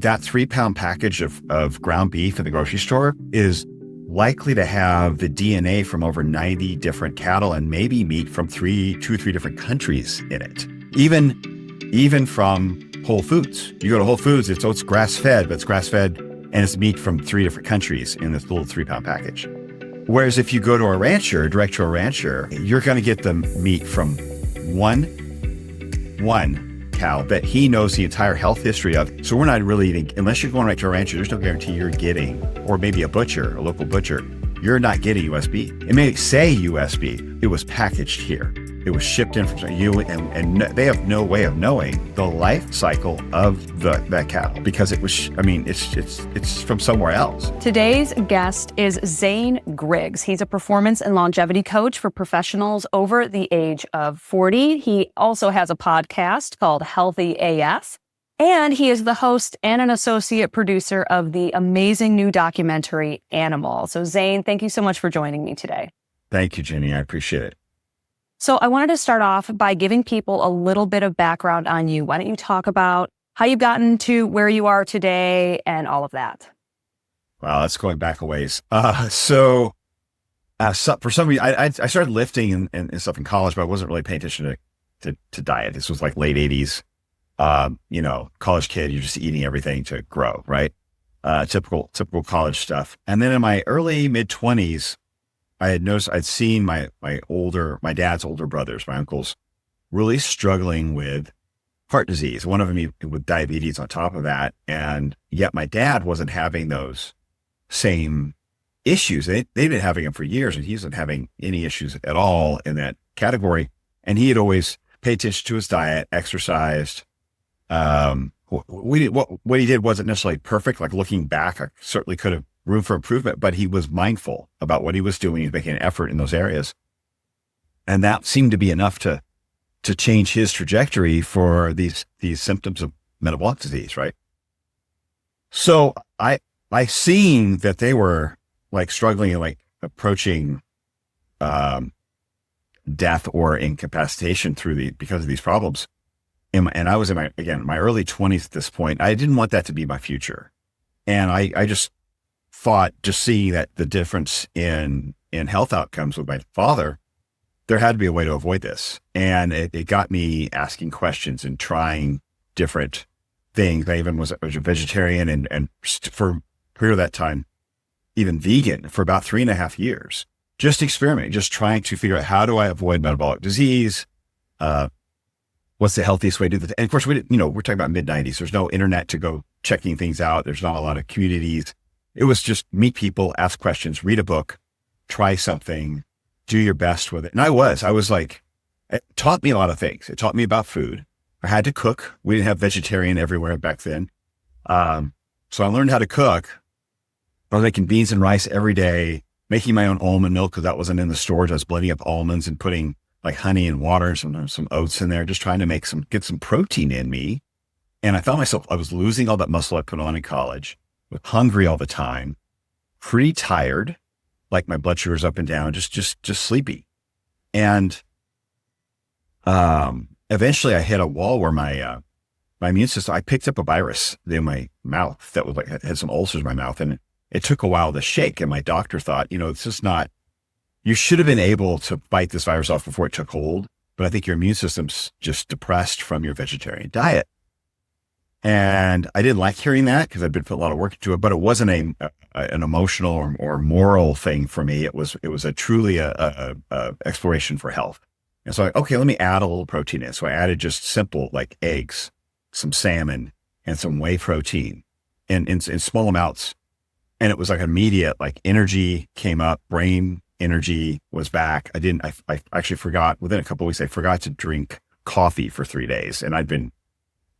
that 3-pound package of ground beef in the grocery store is likely to have the DNA from over 90 different cattle and maybe meat from 2 or 3 different countries in it. Even from Whole Foods. You go to Whole Foods, it's grass-fed, but it's grass-fed and it's meat from 3 different countries in this little 3-pound package. Whereas if you go to a rancher, direct to a rancher, you're going to get the meat from one cow that he knows the entire health history of. So we're not really eating, unless you're going right to a rancher, there's no guarantee you're getting, or maybe a local butcher, you're not getting US beef. It may say US beef. It was packaged here. It was shipped in from you, and they have no way of knowing the life cycle of that cattle because it was, it's from somewhere else. Today's guest is Zane Griggs. He's a performance and longevity coach for professionals over the age of 40. He also has a podcast called Healthy AF, and he is the host and an associate producer of the amazing new documentary Animal. So Zane, thank you so much for joining me today. Thank you, Jenny. I appreciate it. So I wanted to start off by giving people a little bit of background on you. Why don't you talk about how you've gotten to where you are today and all of that? Wow, that's going back a ways. For some reason, I started lifting and stuff in college, but I wasn't really paying attention to diet. This was like late 80s. College kid, you're just eating everything to grow, right? Typical college stuff. And then in my early mid 20s, I had noticed, I'd seen my dad's older brothers, my uncles, really struggling with heart disease. One of them with diabetes on top of that. And yet my dad wasn't having those same issues. They'd been having them for years and he wasn't having any issues at all in that category. And he had always paid attention to his diet, exercised. What he did wasn't necessarily perfect. Like looking back, I certainly could have room for improvement, but he was mindful about what he was doing. He was making an effort in those areas. And that seemed to be enough to change his trajectory for these symptoms of metabolic disease, right? So I seen that they were like struggling and like approaching death or incapacitation because of these problems. And I was in my early 20s at this point. I didn't want that to be my future. And I just thought, just seeing that the difference in health outcomes with my father, there had to be a way to avoid this. And it got me asking questions and trying different things. I even was a vegetarian and for period of that time, even vegan for about 3.5 years, just experimenting, just trying to figure out how do I avoid metabolic disease? What's the healthiest way to do that? And of course, we're talking about mid 90s. There's no internet to go checking things out. There's not a lot of communities. It was just meet people, ask questions, read a book, try something, do your best with it. And I was like, it taught me a lot of things. It taught me about food. I had to cook. We didn't have vegetarian everywhere back then. So I learned how to cook. I was making beans and rice every day, making my own almond milk because that wasn't in the stores. I was blending up almonds and putting like honey and water, some oats in there, just trying to get some protein in me. And I found myself, I was losing all that muscle I put on in college, was hungry all the time, pretty tired, like my blood sugar's up and down, just sleepy. And eventually I hit a wall where my immune system, I picked up a virus in my mouth that was like, had some ulcers in my mouth, and it took a while to shake. And my doctor thought, it's just not, you should have been able to fight this virus off before it took hold, but I think your immune system's just depressed from your vegetarian diet. And I didn't like hearing that because I'd been putting a lot of work into it, but it wasn't an emotional or moral thing for me. It was truly a exploration for health. And so okay, let me add a little protein in. So I added just simple like eggs, some salmon, and some whey protein in small amounts. And it was like immediate, like energy came up, brain energy was back. I actually forgot, within a couple of weeks, I forgot to drink coffee for 3 days, and I'd been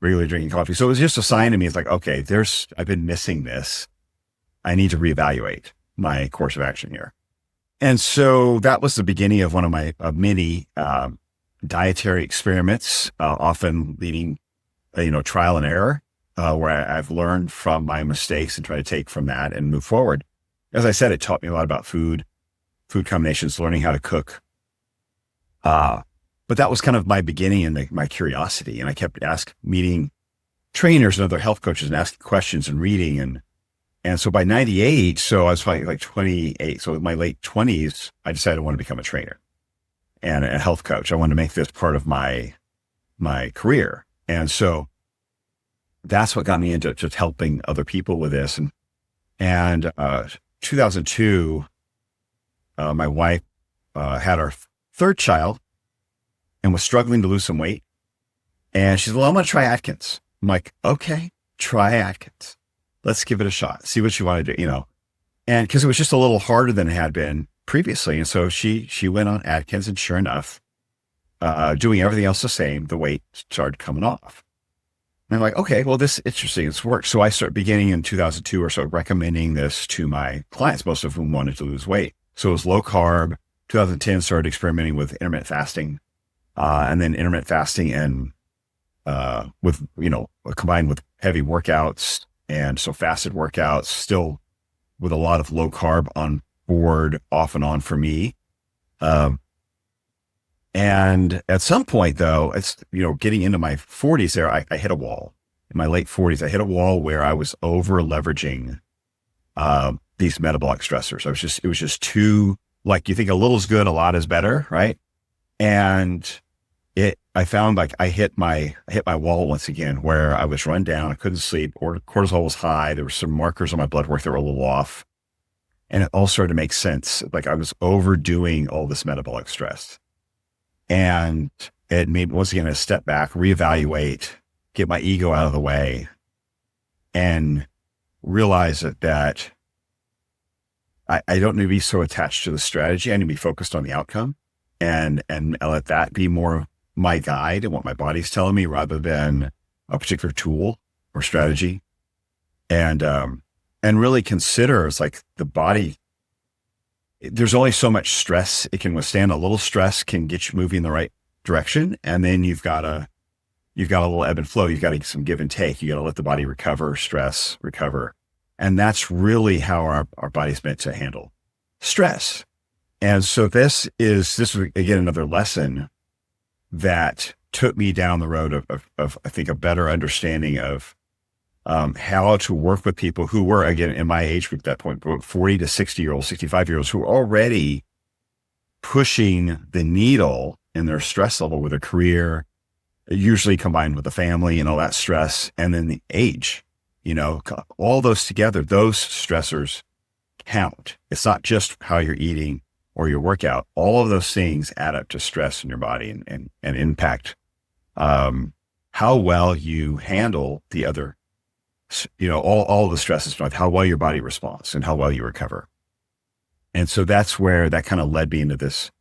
regularly drinking coffee. So it was just a sign to me. It's like, okay, I've been missing this. I need to reevaluate my course of action here. And so that was the beginning of one of my many dietary experiments, often leading, trial and error, where I've learned from my mistakes and try to take from that and move forward. As I said, it taught me a lot about food combinations, learning how to cook. But that was kind of my beginning and my curiosity. And I kept meeting trainers and other health coaches and asking questions and reading. And so by 98, so I was probably like 28. So in my late 20s, I decided I want to become a trainer and a health coach. I wanted to make this part of my career. And so that's what got me into just helping other people with this. And 2002, my wife had our third child and was struggling to lose some weight. And she said, well, I'm going to try Atkins. I'm like, okay, try Atkins. Let's give it a shot. See what you want to do, And because it was just a little harder than it had been previously. And so she went on Atkins, and sure enough, doing everything else the same, the weight started coming off. And I'm like, okay, well, this is interesting. It's worked. So I started beginning in 2002 or so recommending this to my clients, most of whom wanted to lose weight. So it was low carb. 2010 started experimenting with intermittent fasting, and then intermittent fasting and with, combined with heavy workouts. And so fasted workouts, still with a lot of low carb on board off and on for me. And at some point though, it's, getting into my 40s there, I hit a wall. In my late 40s, I hit a wall where I was over leveraging these metabolic stressors. It was just too, like, you think a little is good, a lot is better, right? And I found like I hit my wall once again, where I was run down, I couldn't sleep, or cortisol was high. There were some markers on my blood work that were a little off. And it all started to make sense. Like I was overdoing all this metabolic stress. And it made, once again, a step back, reevaluate, get my ego out of the way, and realize that I don't need to be so attached to the strategy. I need to be focused on the outcome and let that be more my guide and what my body's telling me, rather than a particular tool or strategy. And really consider, it's like the body, there's only so much stress it can withstand. A little stress can get you moving in the right direction. And then you've got a little ebb and flow. You've got to get some give and take. You got to let the body recover, recover. And that's really how our body's meant to handle stress. And so this was again, another lesson that took me down the road of I think, a better understanding of how to work with people who were, again, in my age group at that point, 40 to 60-year-olds, 65-year-olds, who were already pushing the needle in their stress level with a career, usually combined with the family and all that stress, and then the age, all those together, those stressors count. It's not just how you're eating or your workout. All of those things add up to stress in your body and impact how well you handle the other, all the stresses, how well your body responds and how well you recover. And so that's where that kind of led me into this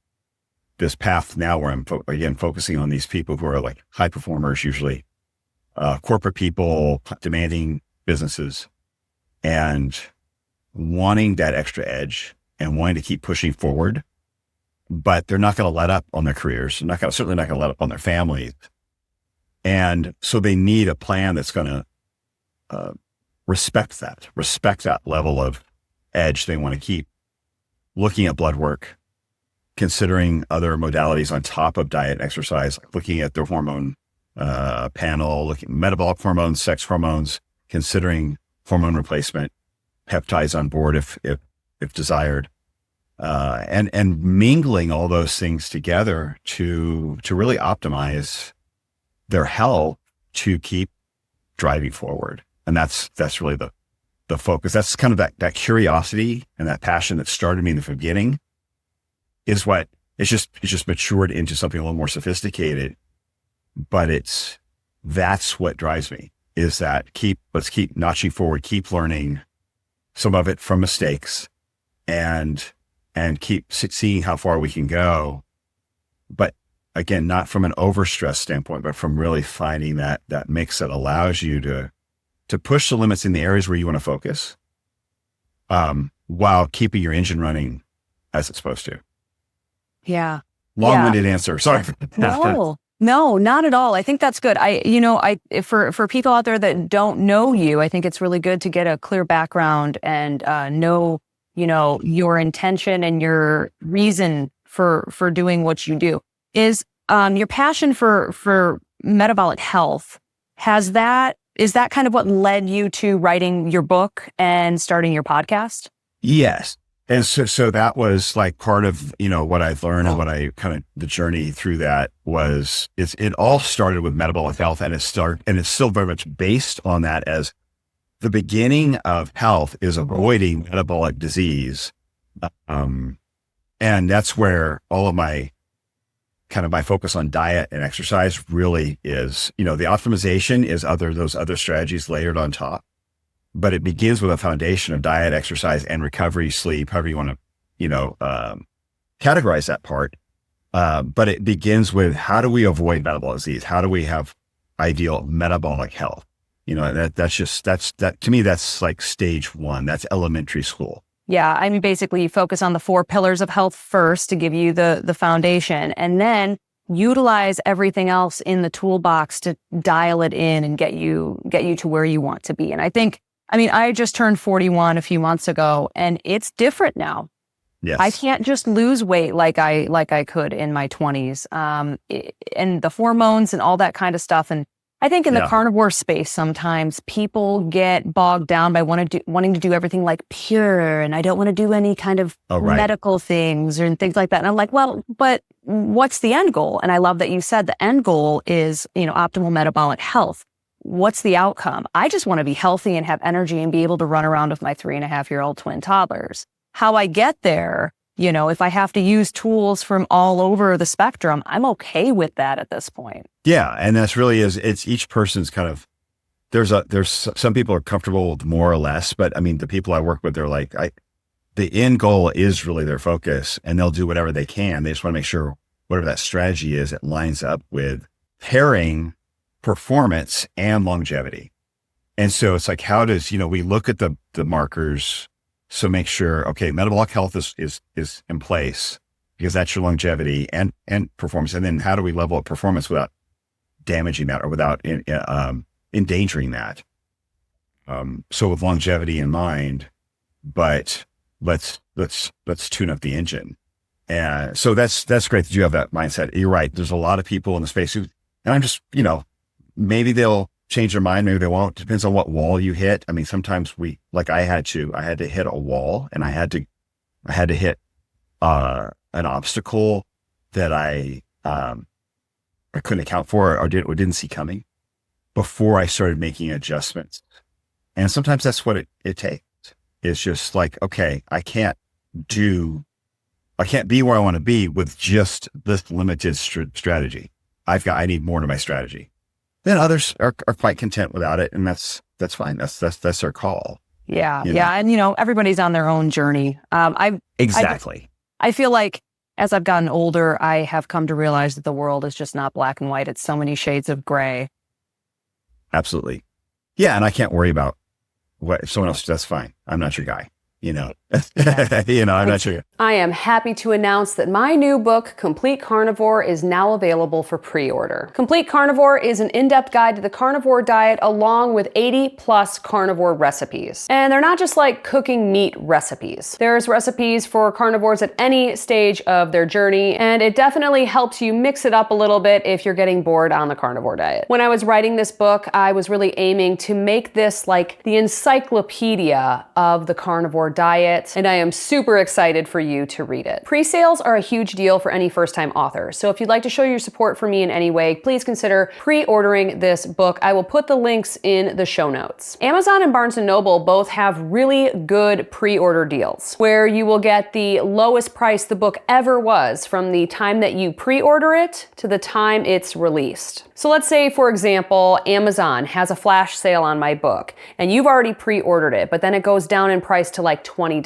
path now, where I'm again focusing on these people who are like high performers, usually corporate people, demanding businesses, and wanting that extra edge and wanting to keep pushing forward, but they're not going to let up on their careers. Certainly not going to let up on their families. And so they need a plan that's going to respect that level of edge they want to keep. Looking at blood work, considering other modalities on top of diet and exercise, looking at their hormone panel, looking at metabolic hormones, sex hormones, considering hormone replacement, peptides on board if desired, and mingling all those things together to really optimize their health to keep driving forward. And that's really the focus. That's kind of that curiosity and that passion that started me in the beginning is what it's just matured into something a little more sophisticated, but that's what drives me, is that let's keep notching forward, keep learning some of it from mistakes, and keep seeing how far we can go. But again, not from an overstress standpoint, but from really finding that mix that allows you to push the limits in the areas where you want to focus, while keeping your engine running as it's supposed to. Yeah. Long-winded answer. Sorry for that. No, not at all. I think that's good. For people out there that don't know you, I think it's really good to get a clear background and know, your intention and your reason for doing what you do. Is your passion for metabolic health, has that is that kind of what led you to writing your book and starting your podcast? Yes. And so that was like part of, what I've learned and what I the journey through that was, it all started with metabolic health, and it's still very much based on that, as the beginning of health is avoiding metabolic disease. And that's where all of my focus on diet and exercise really is. The optimization is those other strategies layered on top. But it begins with a foundation of diet, exercise, and recovery, sleep, however you want to, categorize that part. But it begins with, how do we avoid metabolic disease? How do we have ideal metabolic health? That to me, that's like stage one. That's elementary school. Yeah. I mean, basically you focus on the 4 pillars of health first to give you the foundation, and then utilize everything else in the toolbox to dial it in and get you to where you want to be. And I just turned 41 a few months ago, and it's different now. Yes. I can't just lose weight like I could in my 20s. And the hormones and all that kind of stuff. And I think in the carnivore space, sometimes people get bogged down by wanting to do everything like pure, and I don't want to do any kind of medical things and things like that. And I'm like, well, but what's the end goal? And I love that you said the end goal is, optimal metabolic health. What's the outcome? I just want to be healthy and have energy and be able to run around with my 3.5-year-old twin toddlers. How I get there, if I have to use tools from all over the spectrum, I'm okay with that at this point. Yeah. And that's really it's each person's there's some people are comfortable with more or less, but the people I work with, they're like, the end goal is really their focus, and they'll do whatever they can. They just want to make sure whatever that strategy is, it lines up with pairing performance and longevity. And so it's like, how does, we look at the markers. So make sure, okay, metabolic health is in place, because that's your longevity and performance. And then how do we level up performance without damaging that or without endangering that? So with longevity in mind, but let's tune up the engine. And so that's great that you have that mindset. You're right. There's a lot of people in the space and I'm just, maybe they'll change their mind, maybe they won't. Depends on what wall you hit. Sometimes I had to hit a wall, and I had to hit an obstacle that I couldn't account for or didn't see coming before I started making adjustments. And sometimes that's what it takes. It's just like, okay, I can't be where I want to be with just this limited strategy. I need more to my strategy. Then others are quite content without it, and that's fine. That's their call. Yeah, yeah, and everybody's on their own journey. Exactly. I feel like as I've gotten older, I have come to realize that the world is just not black and white. It's so many shades of gray. Absolutely. Yeah, and I can't worry about if someone else. That's fine. I'm not your guy. I'm not sure. I am happy to announce that my new book, Complete Carnivore, is now available for pre-order. Complete Carnivore is an in-depth guide to the carnivore diet, along with 80+ carnivore recipes. And they're not just like cooking meat recipes. There's recipes for carnivores at any stage of their journey, and it definitely helps you mix it up a little bit if you're getting bored on the carnivore diet. When I was writing this book, I was really aiming to make this like the encyclopedia of the carnivore diet, and I am super excited for you to read it. Pre-sales are a huge deal for any first-time author, so if you'd like to show your support for me in any way, please consider pre-ordering this book. I will put the links in the show notes. Amazon and Barnes & Noble both have really good pre-order deals, where you will get the lowest price the book ever was from the time that you pre-order it to the time it's released. So let's say, for example, Amazon has a flash sale on my book, and you've already pre-ordered it, but then it goes down in price to like $20.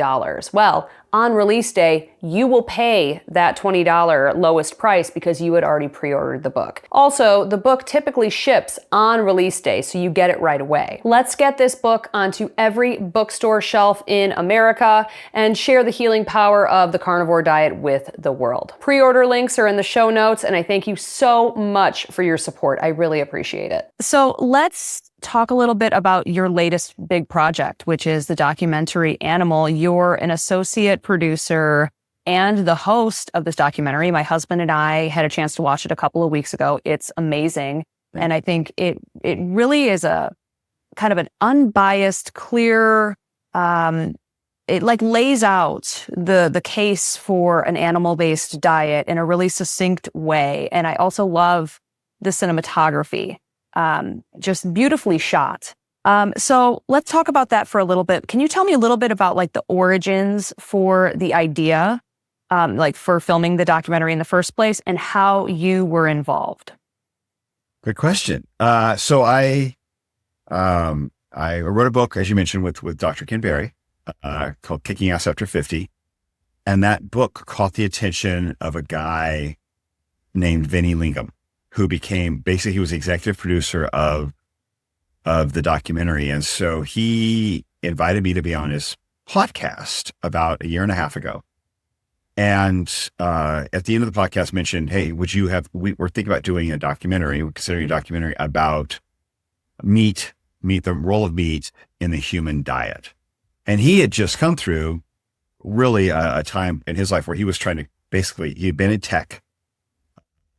Well, on release day, you will pay that $20 lowest price because you had already pre-ordered the book. Also, the book typically ships on release day, so you get it right away. Let's get this book onto every bookstore shelf in America and share the healing power of the carnivore diet with the world. Pre-order links are in the show notes, and I thank you so much for your support. I really appreciate it. So let's talk a little bit about your latest big project, which is the documentary Animal. You're an associate producer and the host of this documentary. My husband and I had a chance to watch it a couple of weeks ago. It's amazing. And I think it really is a kind of an unbiased, clear, it like lays out the case for an animal-based diet in a really succinct way. And I also love the cinematography, just beautifully shot. So let's talk about that for a little bit. Can you tell me a little bit about like the origins for the idea, like for filming the documentary in the first place, and how you were involved? Good question. So I wrote a book, as you mentioned, with Dr. Ken Berry, called Kicking Ass After 50. And that book caught the attention of a guy named Vinnie Lingham, who he was the executive producer of the documentary. And so he invited me to be on his podcast about a year and a half ago. And at the end of the podcast mentioned, hey, we're thinking about doing a documentary, we're considering a documentary about meat, the role of meat in the human diet. And he had just come through really a time in his life where he was trying to he had been in tech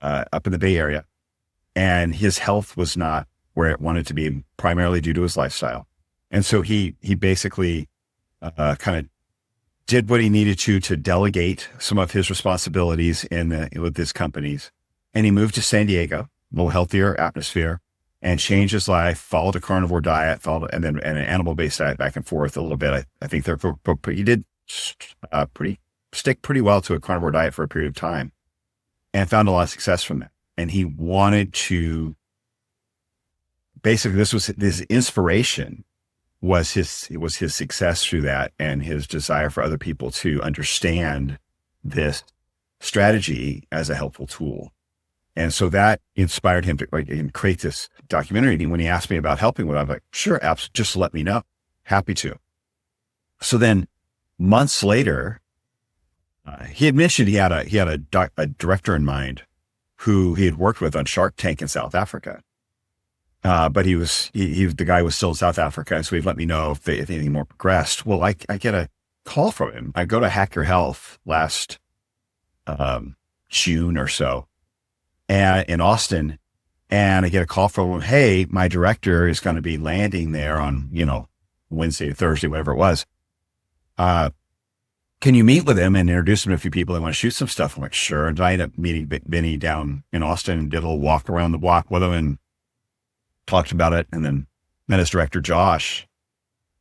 up in the Bay Area, and his health was not where it wanted to be, primarily due to his lifestyle. And so he basically kind of did what he needed to delegate some of his responsibilities with his companies. And he moved to San Diego, a little healthier atmosphere, and changed his life, followed a carnivore diet, and an animal-based diet back and forth a little bit. I think he did stick pretty well to a carnivore diet for a period of time and found a lot of success from that. And he wanted to, basically his inspiration was his success through that, and his desire for other people to understand this strategy as a helpful tool. And so that inspired him to create this documentary. And when he asked me about helping with it, I'm like, sure, absolutely, just let me know. Happy to. So then months later, he had mentioned he had a director in mind who he had worked with on Shark Tank in South Africa. But the guy was still in South Africa. So he'd let me know if anything more progressed. Well, I get a call from him. I go to Hack Your Health last June or so, and in Austin, and I get a call from him. Hey, my director is going to be landing there on, Wednesday, Thursday, whatever it was. Can you meet with him and introduce him to a few people that want to shoot some stuff? I'm like, sure. And I ended up meeting Benny down in Austin and did a little walk around the block with him and talked about it. And then met his director, Josh,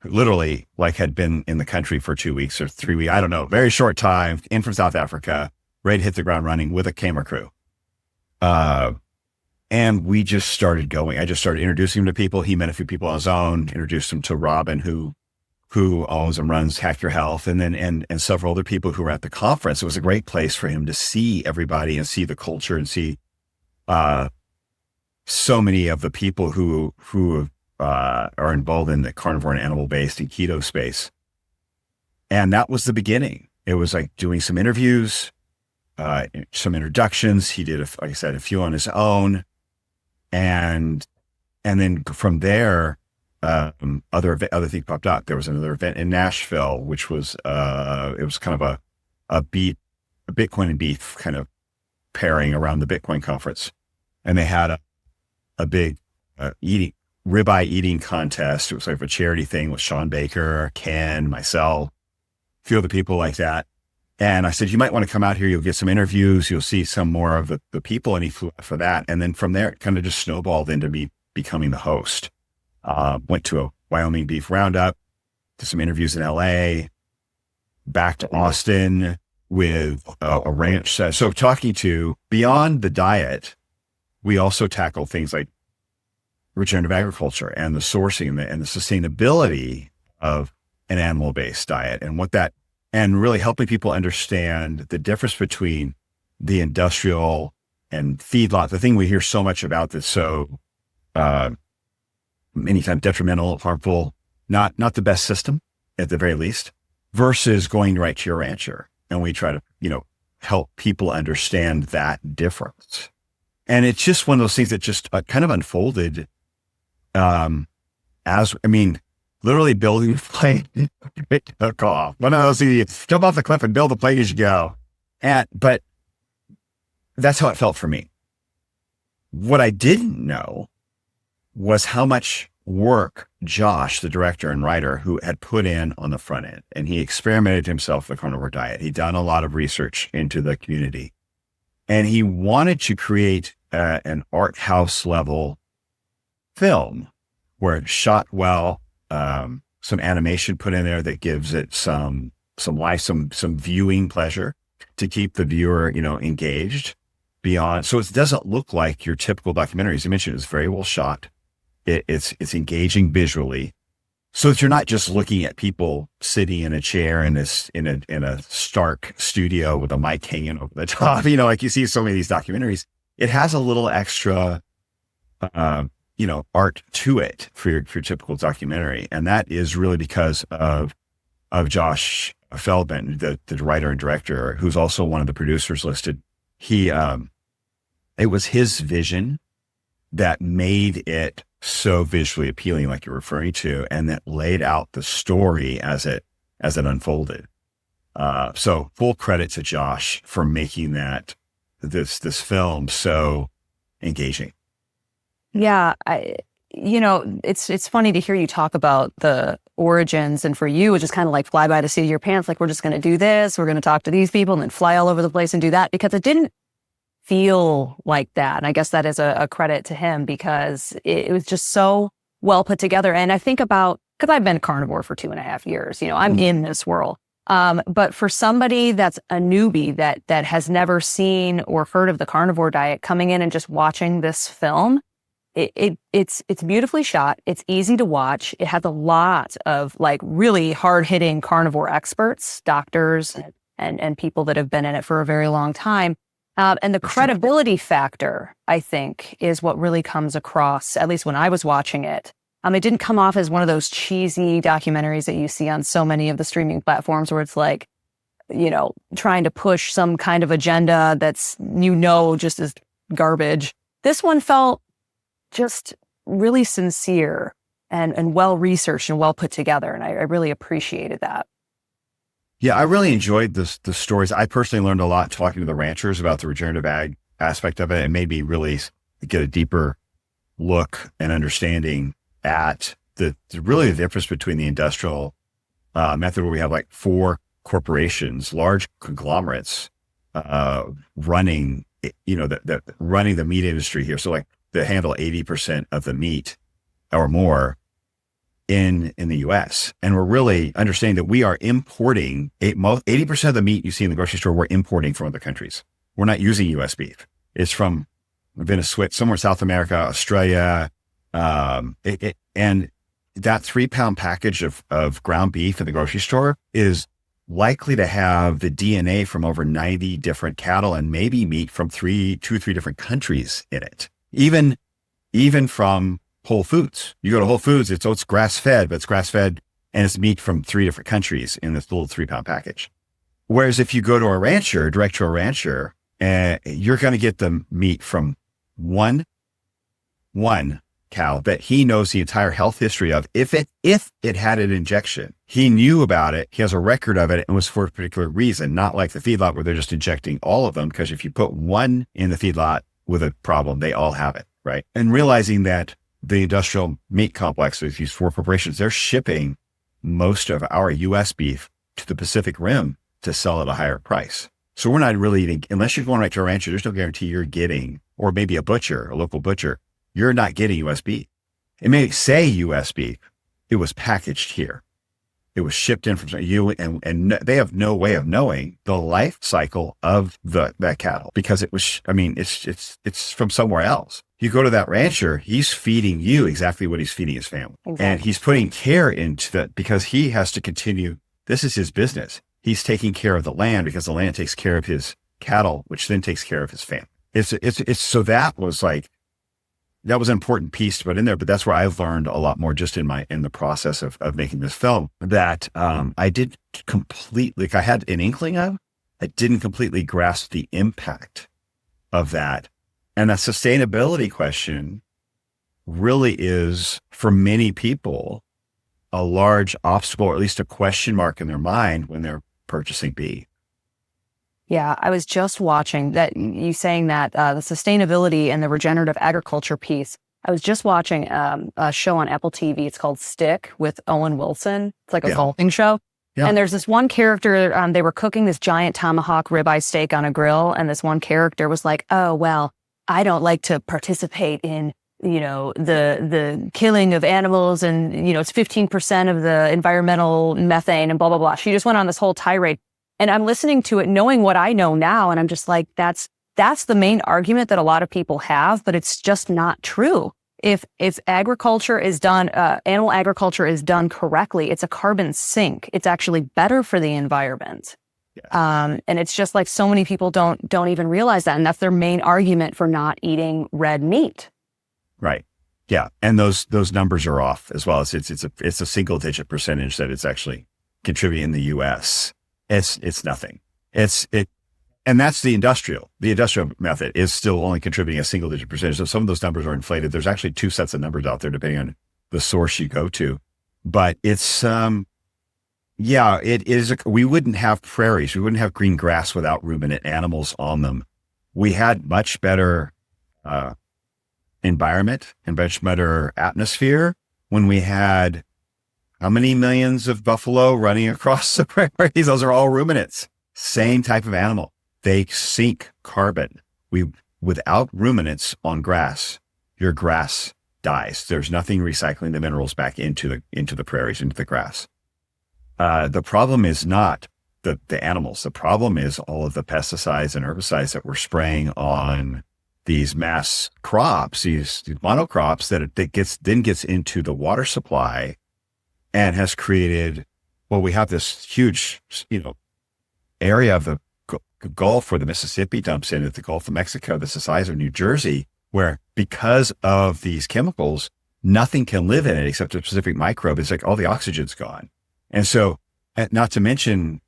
who literally had been in the country for 2 weeks or 3 weeks. I don't know, very short time, in from South Africa, ready to hit the ground running with a camera crew. And we just started going. I just started introducing him to people. He met a few people on his own, introduced him to Robin, who owns and runs Hack Your Health, and then and several other people who were at the conference. It was a great place for him to see everybody and see the culture and see so many of the people who are involved in the carnivore and animal-based and keto space. And that was the beginning. It was like doing some interviews, some introductions. He did, like I said, a few on his own. And then from there, other things popped up. There was another event in Nashville, which was, it was kind of a Bitcoin and beef kind of pairing around the Bitcoin conference. And they had a big ribeye eating contest. It was like a charity thing with Sean Baker, Ken, myself, a few other people like that. And I said, you might want to come out here. You'll get some interviews. You'll see some more of the people. And he flew out for that. And then from there, it kind of just snowballed into me becoming the host. Went to a Wyoming beef roundup, did some interviews in LA, back to Austin with a ranch. So talking to beyond the diet, we also tackle things like regenerative agriculture and the sourcing and the sustainability of an animal-based diet and really helping people understand the difference between the industrial and feedlot, the thing we hear so much about that's so many times detrimental, harmful, not the best system at the very least, versus going right to your rancher. And we try to, help people understand that difference. And it's just one of those things that just kind of unfolded literally building a plane, it took off. One of those things, you jump off the cliff and build the plane as you go. But that's how it felt for me. What I didn't know was how much work Josh, the director and writer, who had put in on the front end, and he experimented himself with the carnivore diet. He'd done a lot of research into the community, and he wanted to create an art house level film where it's shot well, some animation put in there that gives it some life, some viewing pleasure to keep the viewer, engaged beyond. So it doesn't look like your typical documentary. As you mentioned, it's very well shot. It's engaging visually, so that you're not just looking at people sitting in a chair in a stark studio with a mic hanging over the top. Like you see so many of these documentaries. It has a little extra, art to it for your typical documentary, and that is really because of Josh Feldman, the writer and director, who's also one of the producers listed. It was his vision that made it so visually appealing, like you're referring to, and that laid out the story as it unfolded. So full credit to Josh for making this film so engaging. Yeah, it's funny to hear you talk about the origins, and for you, it's just kind of like fly by the seat of your pants. Like, we're just going to do this, we're going to talk to these people, and then fly all over the place and do that, because it didn't feel like that. And I guess that is a credit to him, because it was just so well put together. And I think about, because I've been a carnivore for 2.5 years, I'm in this world. But for somebody that's a newbie that has never seen or heard of the carnivore diet, coming in and just watching this film, it's beautifully shot. It's easy to watch. It has a lot of like really hard hitting carnivore experts, doctors, and people that have been in it for a very long time. And the credibility factor, I think, is what really comes across, at least when I was watching it. It didn't come off as one of those cheesy documentaries that you see on so many of the streaming platforms where it's like, trying to push some kind of agenda that's, just as garbage. This one felt just really sincere and well-researched and well put together. And I really appreciated that. Yeah, I really enjoyed the stories. I personally learned a lot talking to the ranchers about the regenerative ag aspect of it. It made me really get a deeper look and understanding at the difference between the industrial method, where we have like 4 corporations, large conglomerates, running, running the meat industry here. So like they handle 80% of the meat or more in the US. And we're really understanding that we are importing 80% of the meat you see in the grocery store, we're importing from other countries. We're not using US beef. It's from Venezuela, somewhere in South America, Australia. And that 3-pound package of ground beef in the grocery store is likely to have the DNA from over 90 different cattle and maybe meat from 2 or 3 different countries in it. Even from Whole Foods. You go to Whole Foods, it's grass fed, but it's grass fed and it's meat from 3 different countries in this little 3-pound package. Whereas if you go to a rancher, direct to a rancher, you're going to get the meat from one cow that he knows the entire health history of. If it had an injection, he knew about it. He has a record of it and was for a particular reason, not like the feedlot where they're just injecting all of them. Because if you put one in the feedlot with a problem, they all have it, right? And realizing that the industrial meat complexes, these 4 corporations, they're shipping most of our US beef to the Pacific Rim to sell at a higher price. So we're not really eating, unless you're going right to a rancher, there's no guarantee you're getting, or maybe a local butcher, you're not getting US beef. It may say US beef. It was packaged here. It was shipped in from you, and they have no way of knowing the life cycle of that cattle, because it's from somewhere else. You go to that rancher, he's feeding you exactly what he's feeding his family. Exactly. And he's putting care into that because he has to continue. This is his business. He's taking care of the land because the land takes care of his cattle, which then takes care of his family. So that was an important piece to put in there, but that's where I've learned a lot more just in the process of making this film that, I did completely, I had an inkling of, I didn't completely grasp the impact of that. And that sustainability question really is, for many people, a large obstacle, or at least a question mark in their mind when they're purchasing beef. Yeah, I was just watching that, you saying that the sustainability and the regenerative agriculture piece I was just watching a show on Apple TV. It's called Stick with Owen Wilson. It's like a Yeah. golfing show. Yeah. And there's this one character, they were cooking this giant tomahawk ribeye steak on a grill. And this one character was like, oh, well, I don't like to participate in, the killing of animals. And, it's 15% of the environmental methane and blah, blah, blah. She just went on this whole tirade. And I'm listening to it, knowing what I know now. And I'm just like, that's the main argument that a lot of people have, but it's just not true. If agriculture is done, animal agriculture is done correctly, it's a carbon sink. It's actually better for the environment. Yeah. And it's just like so many people don't even realize that. And that's their main argument for not eating red meat. Right. Yeah. And those numbers are off as well. It's a single digit percentage that it's actually contributing in the US. It's nothing. And that's the industrial method is still only contributing a single digit percentage. So some of those numbers are inflated. There's actually two sets of numbers out there depending on the source you go to, but it's, it is, we wouldn't have prairies. We wouldn't have green grass without ruminant animals on them. We had much better, environment and much better atmosphere when we had how many millions of buffalo running across the prairies? Those are all ruminants. Same type of animal. They sink carbon. Without ruminants on grass, your grass dies. There's nothing recycling the minerals back into the prairies, into the grass. The problem is not the animals. The problem is all of the pesticides and herbicides that we're spraying on these mass crops, these monocrops that gets into the water supply and has created, we have this huge, area of the Gulf where the Mississippi dumps in at the Gulf of Mexico, that's the size of New Jersey, where because of these chemicals, nothing can live in it except a specific microbe. It's like all the oxygen's gone. And so, not to mention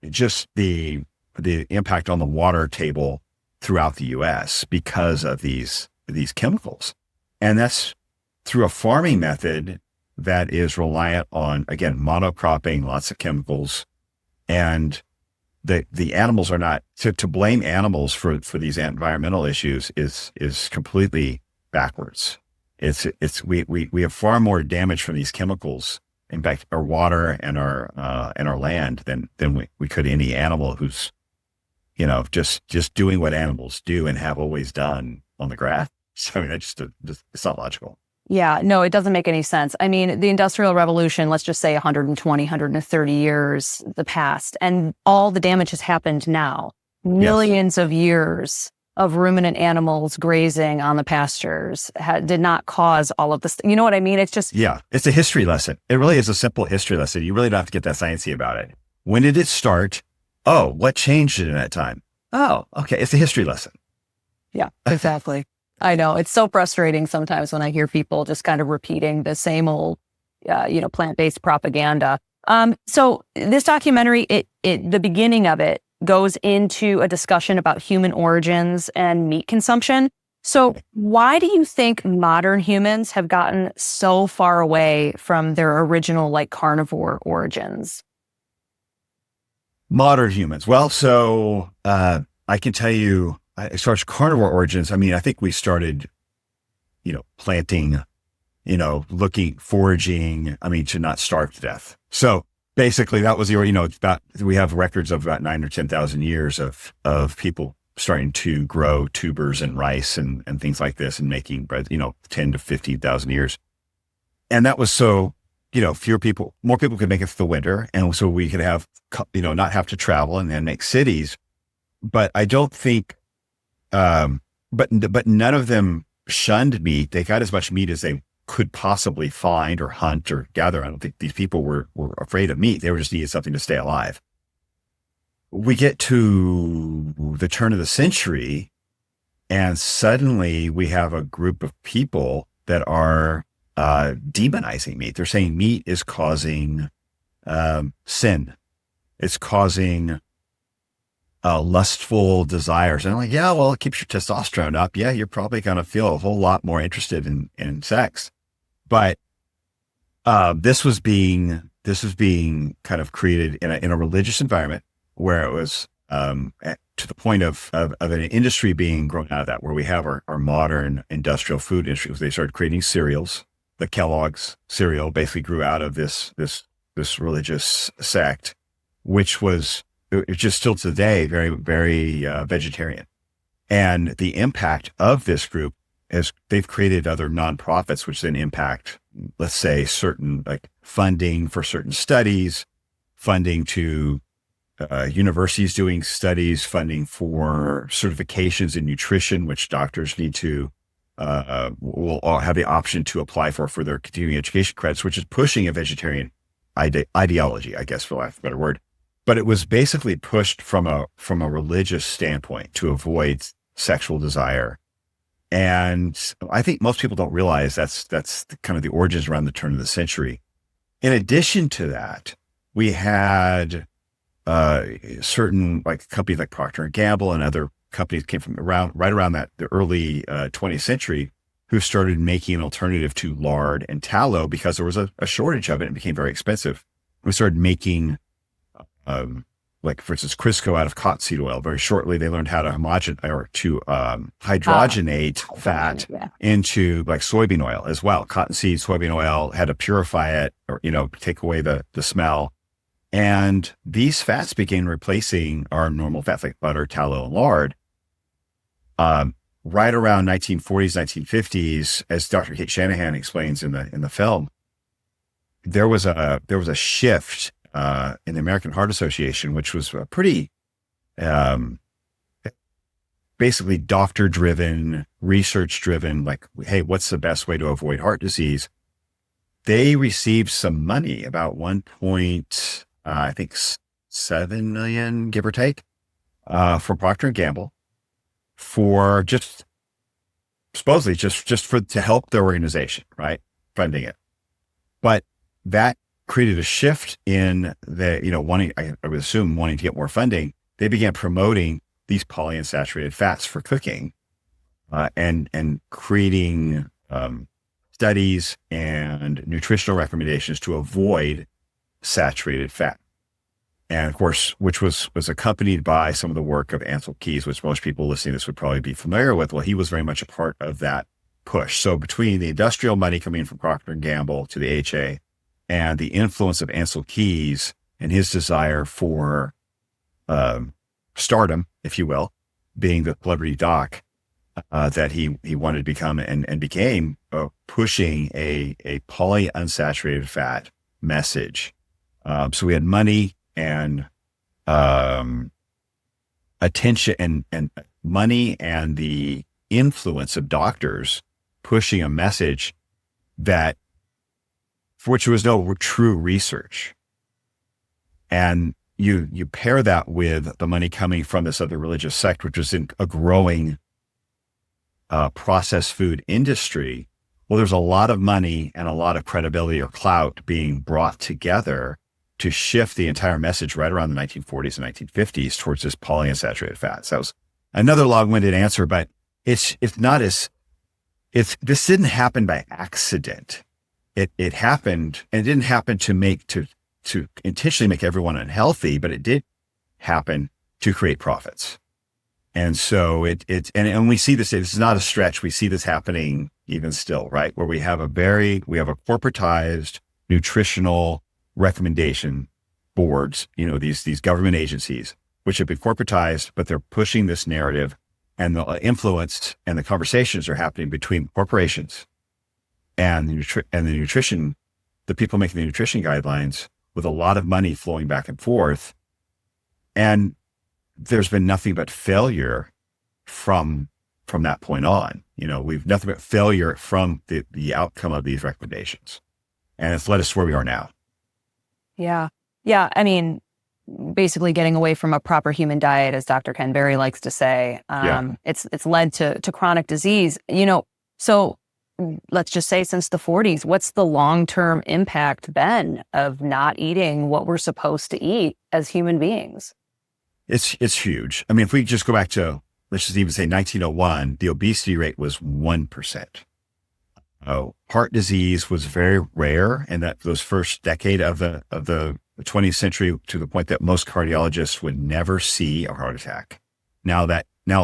just the impact on the water table throughout the US because of these chemicals. And that's through a farming method that is reliant on, again, monocropping, lots of chemicals, and the animals are not to blame animals for these environmental issues is completely backwards. We have far more damage from these chemicals impact our water and our land than we could any animal who's just doing what animals do and have always done on the grass. So I mean, it's not logical. Yeah, no, it doesn't make any sense. I mean, the Industrial Revolution, let's just say 120, 130 years the past, and all the damage has happened now. Millions of years of ruminant animals grazing on the pastures did not cause all of this. You know what I mean? It's just... Yeah, it's a history lesson. It really is a simple history lesson. You really don't have to get that sciencey about it. When did it start? Oh, what changed in that time? Oh, okay, it's a history lesson. Yeah, exactly. I know. It's so frustrating sometimes when I hear people just kind of repeating the same old, plant-based propaganda. So this documentary, the beginning of it goes into a discussion about human origins and meat consumption. So why do you think modern humans have gotten so far away from their original, carnivore origins? Modern humans. Well, so I can tell you, as far as carnivore origins, I mean, I think we started, planting, looking, foraging, to not starve to death. So basically that was we have records of about 9,000 or 10,000 years of people starting to grow tubers and rice and things like this and making bread, 10 to 15,000 years. And that was so, more people could make it through the winter. And so we could have, not have to travel and then make cities. But I don't think, but none of them shunned meat. They got as much meat as they could possibly find or hunt or gather. I don't think these people were afraid of meat. They were just needed something to stay alive. We get to the turn of the century and suddenly we have a group of people that are demonizing meat. They're saying meat is causing sin. It's causing lustful desires. And I'm like, yeah, well, it keeps your testosterone up. Yeah, you're probably going to feel a whole lot more interested in sex. But this was being kind of created in a religious environment where it was to the point of an industry being grown out of that, where we have our modern industrial food industry. They started creating cereals. The Kellogg's cereal basically grew out of this religious sect, which was it's just still today very, very vegetarian. And the impact of this group is they've created other nonprofits, which then impact, let's say, certain like funding for certain studies, funding to universities doing studies, funding for certifications in nutrition, which doctors need to will all have the option to apply for their continuing education credits, which is pushing a vegetarian ideology, I guess, for lack of a better word. But it was basically pushed from a religious standpoint to avoid sexual desire. And I think most people don't realize that's kind of the origins around the turn of the century. In addition to that, we had certain like companies like Procter and Gamble and other companies came from right around the early 20th century, who started making an alternative to lard and tallow because there was a shortage of it and it became very expensive. We started making like, for instance, Crisco out of cottonseed oil. Very shortly, they learned how to hydrogenate fat into like soybean oil as well. Cottonseed, soybean oil, had to purify it or, take away the smell. And these fats began replacing our normal fats like butter, tallow, and lard. Right around 1940s, 1950s, as Dr. Kate Shanahan explains in the film, there was a shift in the American Heart Association, which was a pretty basically doctor-driven, research-driven, like, hey, what's the best way to avoid heart disease? They received some money, about 7 million, give or take, from Procter and Gamble, for supposedly to help their organization, right? Funding it. But that created a shift in wanting to get more funding. They began promoting these polyunsaturated fats for cooking, and creating studies and nutritional recommendations to avoid saturated fat. And of course, which was accompanied by some of the work of Ancel Keys, which most people listening to this would probably be familiar with. Well, he was very much a part of that push. So between the industrial money coming from Procter and Gamble to the AHA and the influence of Ancel Keys and his desire for stardom, if you will, being the celebrity doc that he wanted to become and became, pushing a polyunsaturated fat message. So we had money and attention and money and the influence of doctors pushing a message that for which there was no true research. And you pair that with the money coming from this other religious sect, which was in a growing processed food industry. Well, there's a lot of money and a lot of credibility or clout being brought together to shift the entire message right around the 1940s and 1950s towards this polyunsaturated fats. That was another long-winded answer, but this didn't happen by accident. It happened, and it didn't happen to intentionally make everyone unhealthy, but it did happen to create profits. And so and we see this is not a stretch. We see this happening even still, right? Where we have a corporatized nutritional recommendation boards, these government agencies, which have been corporatized, but they're pushing this narrative, and the influence and the conversations are happening between corporations and the people making the nutrition guidelines, with a lot of money flowing back and forth. And there's been nothing but failure from that point on. We've nothing but failure from the outcome of these recommendations. And it's led us to where we are now. Yeah. Yeah. I mean, basically getting away from a proper human diet, as Dr. Ken Berry likes to say, it's led to chronic disease, so let's just say since the 40s, what's the long-term impact then of not eating what we're supposed to eat as human beings? It's huge. I mean, if we just go back to, let's just even say 1901, the obesity rate was 1%. Heart disease was very rare in those first decade of the the 20th century to the point that most cardiologists would never see a heart attack. Now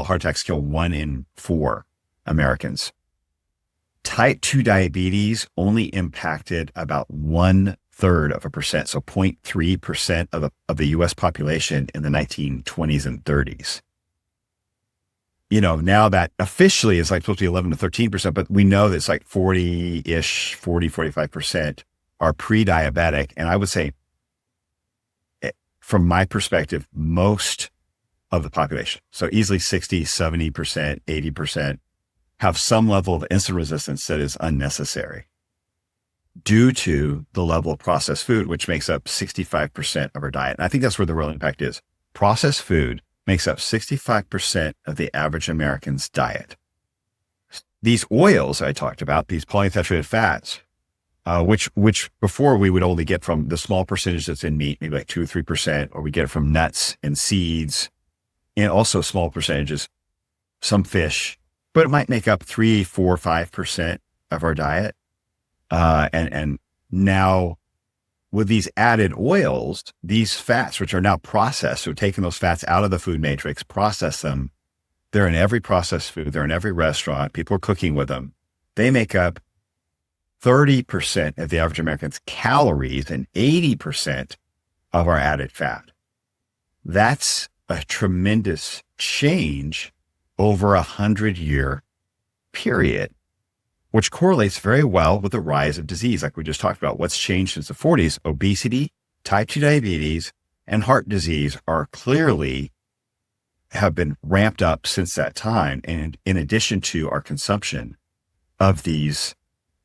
heart attacks kill 1 in 4 Americans. Type 2 diabetes only impacted about 1/3 of a percent, so 0.3% of the US population in the 1920s and 30s. Now that officially is like supposed to be 11 to 13%, but we know that it's like 45% are pre-diabetic. And I would say, from my perspective, most of the population, so easily 60, 70%, 80%, have some level of insulin resistance that is unnecessary due to the level of processed food, which makes up 65% of our diet. And I think that's where the real impact is. Processed food makes up 65% of the average American's diet. These oils I talked about, these polyunsaturated fats, which before we would only get from the small percentage that's in meat, maybe like 2 or 3%, or we get it from nuts and seeds, and also small percentages, some fish, but it might make up 3, 4, 5% of our diet. And now with these added oils, these fats, which are now processed, so taking those fats out of the food matrix, process them. They're in every processed food. They're in every restaurant. People are cooking with them. They make up 30% of the average American's calories and 80% of our added fat. That's a tremendous change over a 100-year period, which correlates very well with the rise of disease. Like we just talked about, what's changed since the 40s, obesity, type 2 diabetes, and heart disease are clearly have been ramped up since that time. And in addition to our consumption of these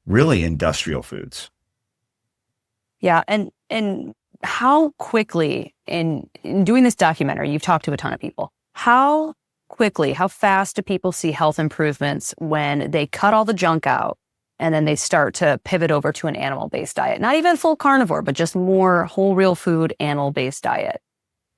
really industrial foods. Yeah. And how quickly in doing this documentary, you've talked to a ton of people, how fast do people see health improvements when they cut all the junk out and then they start to pivot over to an animal-based diet? Not even full carnivore, but just more whole, real food, animal-based diet.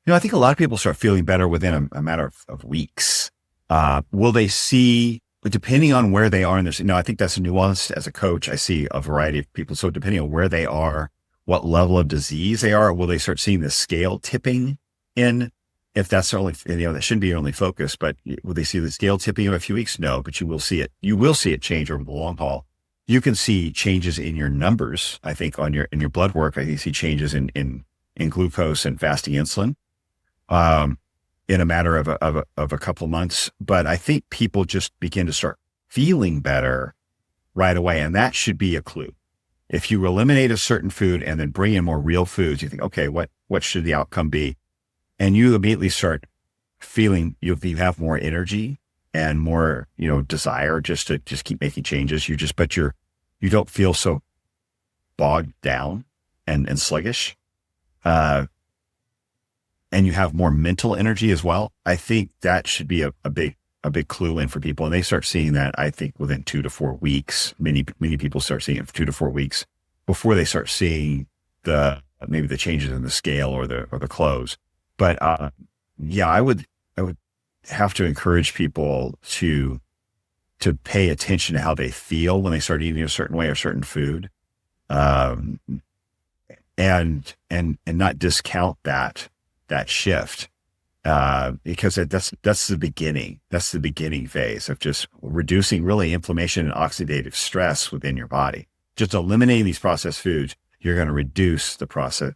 I think a lot of people start feeling better within a matter of weeks. Will they see, depending on where they are in this, I think that's nuanced. As a coach, I see a variety of people. So depending on where they are, what level of disease they are, will they start seeing the scale tipping in? If that's only, that shouldn't be your only focus, but will they see the scale tipping in a few weeks? No, but you will see it. You will see it change over the long haul. You can see changes in your numbers. I think in your blood work, I think you see changes in glucose and fasting insulin, in a matter of a couple of months. But I think people just begin to start feeling better right away. And that should be a clue. If you eliminate a certain food and then bring in more real foods, you think, okay, what should the outcome be? And you immediately start feeling you have more energy and more, desire just to keep making changes. You don't feel so bogged down and sluggish. And you have more mental energy as well. I think that should be a big clue in for people. And they start seeing that, I think, within 2 to 4 weeks. Many people start seeing it for 2 to 4 weeks before they start seeing maybe the changes in the scale or the clothes. But I would have to encourage people to pay attention to how they feel when they start eating a certain way or certain food, and not discount that shift, because that's the beginning. That's the beginning phase of just reducing really inflammation and oxidative stress within your body. Just eliminating these processed foods, you're going to reduce the level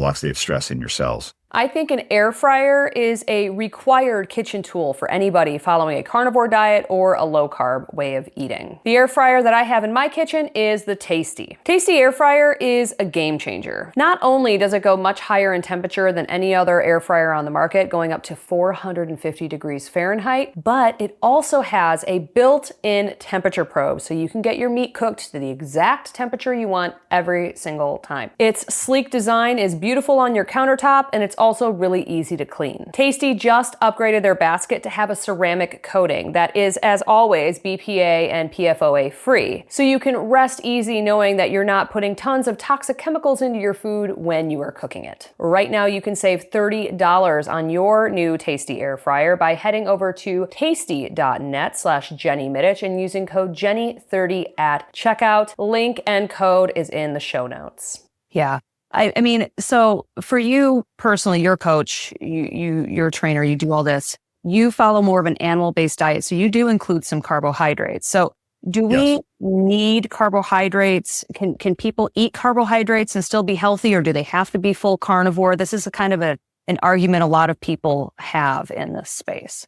of oxidative stress in your cells. I think an air fryer is a required kitchen tool for anybody following a carnivore diet or a low carb way of eating. The air fryer that I have in my kitchen is the Tasty. Tasty air fryer is a game changer. Not only does it go much higher in temperature than any other air fryer on the market, going up to 450 degrees Fahrenheit, but it also has a built-in temperature probe so you can get your meat cooked to the exact temperature you want every single time. Its sleek design is beautiful on your countertop, and it's also really easy to clean. Tasty just upgraded their basket to have a ceramic coating that is, as always, BPA and PFOA free. So you can rest easy knowing that you're not putting tons of toxic chemicals into your food when you are cooking it. Right now, you can save $30 on your new Tasty air fryer by heading over to tasty.net/JennyMittich and using code Jenny30 at checkout. Link and code is in the show notes. Yeah. I mean, so for you personally, your coach, you're a trainer, you do all this, you follow more of an animal-based diet. So you do include some carbohydrates. So do Yes. we need carbohydrates? Can people eat carbohydrates and still be healthy, or do they have to be full carnivore? This is a kind of an argument a lot of people have in this space.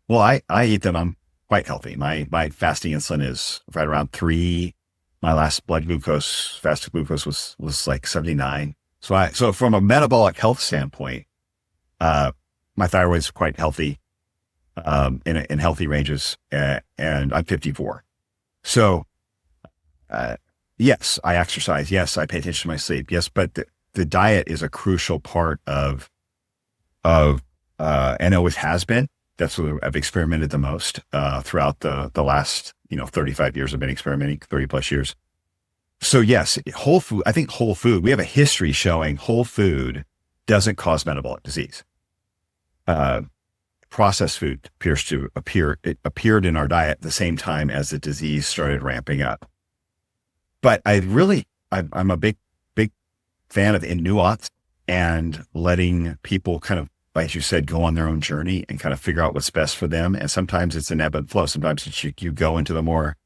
Well, I eat them. I'm quite healthy. My fasting insulin is right around 3. My last blood glucose, fasted glucose was like 79. So from a metabolic health standpoint, my thyroid's quite healthy, in healthy ranges, and I'm 54. So, yes, I exercise. Yes, I pay attention to my sleep. Yes, but the diet is a crucial part and always has been. That's what I've experimented the most, throughout the last, 35 years I've been experimenting, 30 plus years. So yes, whole food, I think whole food, we have a history showing whole food doesn't cause metabolic disease. Processed food it appeared in our diet at the same time as the disease started ramping up. But I'm a big fan of nuance and letting people kind of, like you said, go on their own journey and kind of figure out what's best for them. And sometimes it's an ebb and flow. Sometimes it's you go into the more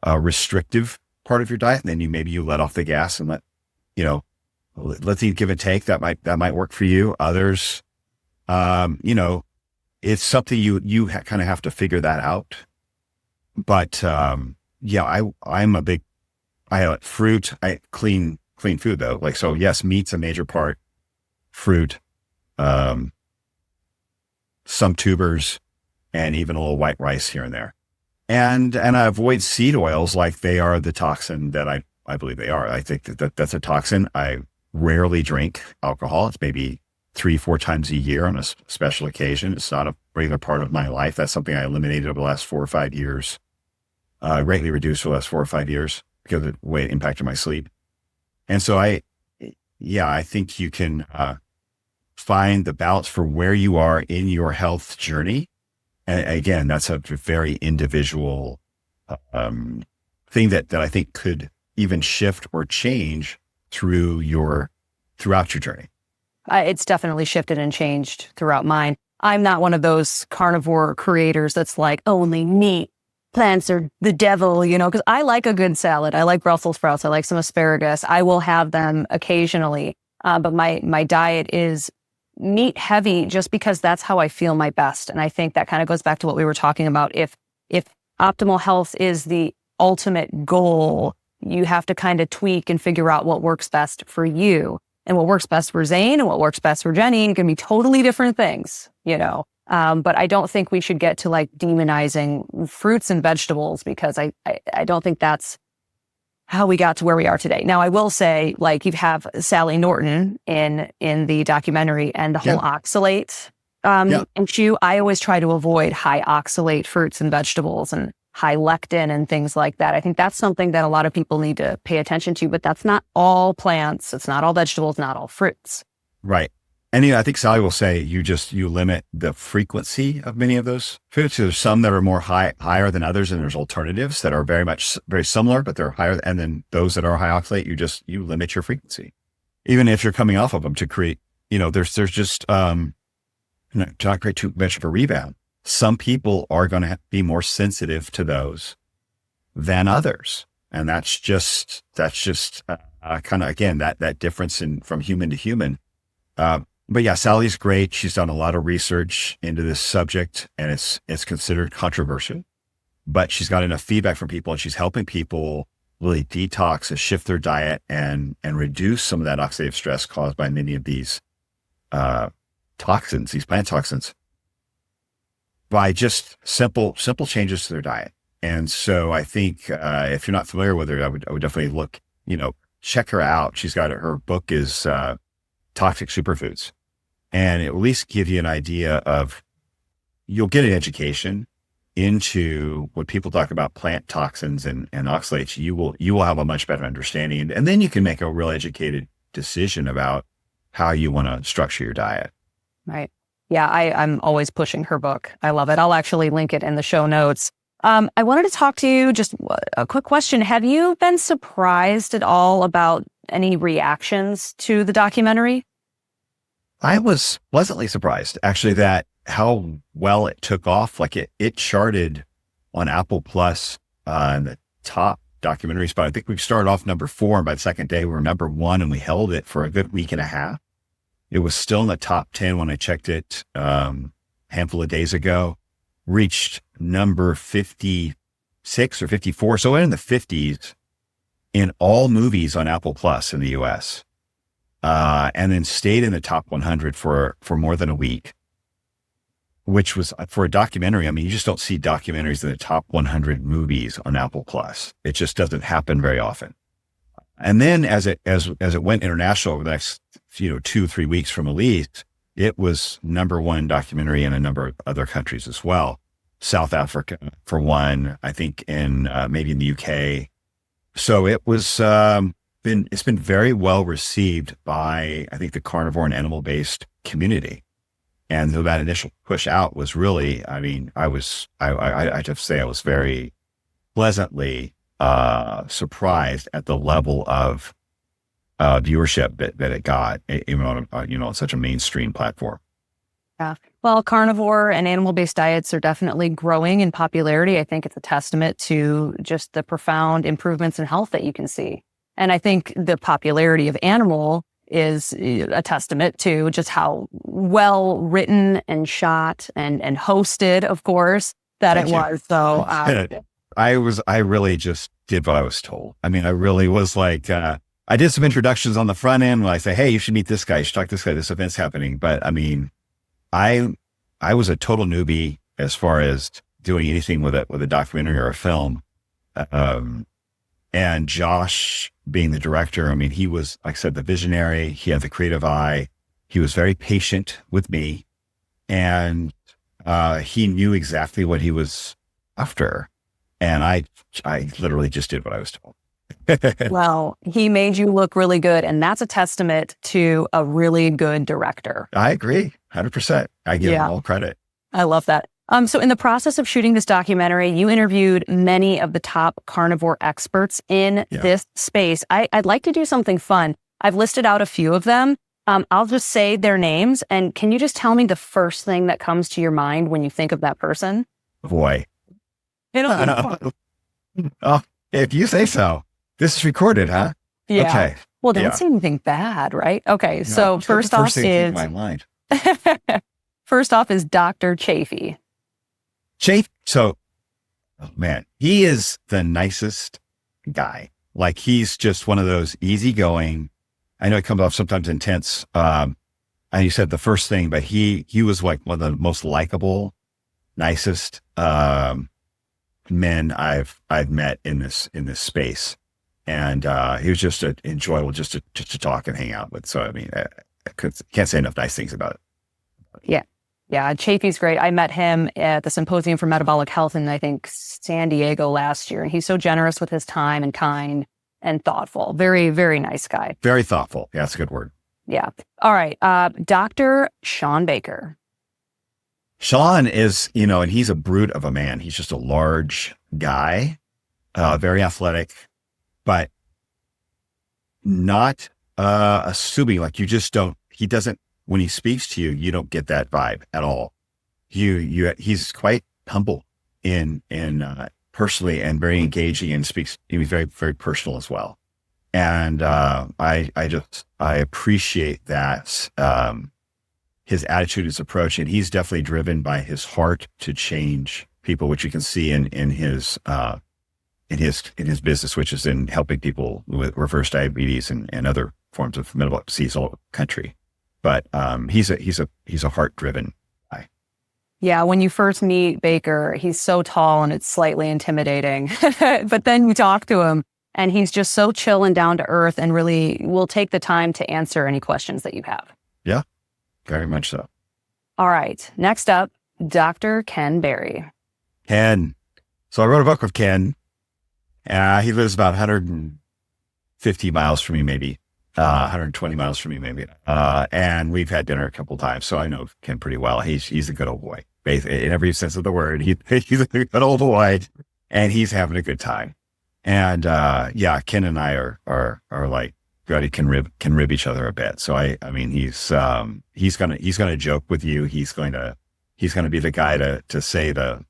restrictive part of your diet, and then you let off the gas and let's eat, give and take. That might work for you. Others, it's something you kind of have to figure that out. But I'm a big, fruit, clean food though. Like, so yes, meat's a major part, fruit, some tubers, and even a little white rice here and there. And I avoid seed oils like they are the toxin that I believe they are. I think that's a toxin. I rarely drink alcohol. It's maybe 3-4 times a year on a special occasion. It's not a regular part of my life. That's something I eliminated over the last 4 or 5 years, greatly reduced for the last 4 or 5 years because of the way it impacted my sleep. And so I think you can find the balance for where you are in your health journey. And again, that's a very individual thing that I think could even shift or change throughout your journey. It's definitely shifted and changed throughout mine. I'm not one of those carnivore creators that's like only meat, plants are the devil, because I like a good salad. I like Brussels sprouts. I like some asparagus. I will have them occasionally. But my diet is meat heavy just because that's how I feel my best. And I think that kind of goes back to what we were talking about. If optimal health is the ultimate goal, you have to kind of tweak and figure out what works best for you. And what works best for Zane and what works best for Jenny can be totally different things, But I don't think we should get to like demonizing fruits and vegetables because I don't think that's how we got to where we are today. Now, I will say, like, you have Sally Norton in the documentary and the whole oxalate issue. I always try to avoid high oxalate fruits and vegetables and high lectin and things like that. I think that's something that a lot of people need to pay attention to, but that's not all plants. It's not all vegetables, not all fruits. Right. And I think Sally will say you limit the frequency of many of those foods. There's some that are more higher than others, and there's alternatives that are very similar, but they're higher. And then those that are high oxalate, you limit your frequency, even if you're coming off of them to create. There's just not great too much of a rebound. Some people are going to be more sensitive to those than others, and that's just kind of again that difference from human to human. But yeah, Sally's great. She's done a lot of research into this subject, and it's considered controversial, but she's got enough feedback from people, and she's helping people really detox and shift their diet and reduce some of that oxidative stress caused by many of these toxins, these plant toxins, by just simple changes to their diet. And so I think if you're not familiar with her, I would definitely look, check her out. She's got her book is Toxic Superfoods. And it will at least give you an idea of, you'll get an education into what people talk about plant toxins and oxalates. You will have a much better understanding. And then you can make a real educated decision about how you want to structure your diet. Right. Yeah, I'm always pushing her book. I love it. I'll actually link it in the show notes. I wanted to talk to you, just a quick question. Have you been surprised at all about any reactions to the documentary? I was pleasantly surprised actually that how well it took off. Like it charted on Apple Plus, in the top documentary spot. I think we started off number 4, and by the second day we were number 1, and we held it for a good week and a half. It was still in the top 10 when I checked it, handful of days ago, reached number 56 or 54. So in the 50s in all movies on Apple Plus in the US. And then stayed in the top 100 for more than a week, which was for a documentary. I mean, you just don't see documentaries in the top 100 movies on Apple Plus. It just doesn't happen very often. And then as it went international over the next, 2-3 weeks from release, it was number 1 documentary in a number of other countries as well. South Africa for one, I think in, maybe in the UK. So it was, it's been very well received by, I think, the carnivore and animal-based community. And so that initial push out was really, I mean, I have to say I was very pleasantly surprised at the level of viewership that it got, even on on such a mainstream platform. Yeah. Well, carnivore and animal-based diets are definitely growing in popularity. I think it's a testament to just the profound improvements in health that you can see. And I think the popularity of animal is a testament to just how well written and shot and hosted, of course, that it was. So I really just did what I was told. I mean, I really was like, I did some introductions on the front end when I say, hey, you should meet this guy, you should talk to this guy, this event's happening. But I mean, I was a total newbie as far as doing anything with a documentary or a film. And Josh being the director, I mean, he was, like I said, the visionary. He had the creative eye. He was very patient with me, and he knew exactly what he was after. And I literally just did what I was told. Well, he made you look really good, and that's a testament to a really good director. I agree, 100%. I give him all credit. I love that. So in the process of shooting this documentary, you interviewed many of the top carnivore experts in this space. I'd like to do something fun. I've listed out a few of them. I'll just say their names. And can you just tell me the first thing that comes to your mind when you think of that person? Boy. Oh, if you say so. This is recorded, huh? Yeah. Okay. Well, don't say anything bad, right? Okay. So first off is my mind. First off is Dr. Chafee. So, oh man, he is the nicest guy. Like, he's just one of those easygoing. I know it comes off sometimes intense. And you said the first thing, but he was like one of the most likable, nicest men I've met in this space. And he was just enjoyable just to talk and hang out with. So I mean, I can't say enough nice things about it. Yeah, Chafee's great. I met him at the Symposium for Metabolic Health in, I think, San Diego last year. And he's so generous with his time and kind and thoughtful. Very, very nice guy. Very thoughtful. Yeah, that's a good word. Yeah. All right. Dr. Shawn Baker. Shawn is, and he's a brute of a man. He's just a large guy, very athletic, but not assuming, like, he doesn't, when he speaks to you, you don't get that vibe at all. He's quite humble in personally, and very engaging, and he's very, very personal as well. And I appreciate that, his attitude, his approach, and he's definitely driven by his heart to change people, which you can see in his business, which is in helping people with reverse diabetes and other forms of metabolic disease all over the country. But he's a heart-driven guy. Yeah, when you first meet Baker, he's so tall and it's slightly intimidating. But then you talk to him and he's just so chill and down to earth, and really will take the time to answer any questions that you have. Yeah, very much so. All right, next up, Dr. Ken Berry. Ken. So I wrote a book with Ken. He lives about 150 miles from me, maybe. 120 miles from me, maybe. And we've had dinner a couple of times, so I know Ken pretty well. He's a good old boy. in every sense of the word. He's a good old boy, and he's having a good time. And yeah, Ken and I are like, God, he can rib each other a bit. So I mean, he's gonna joke with you. He's gonna be the guy to say the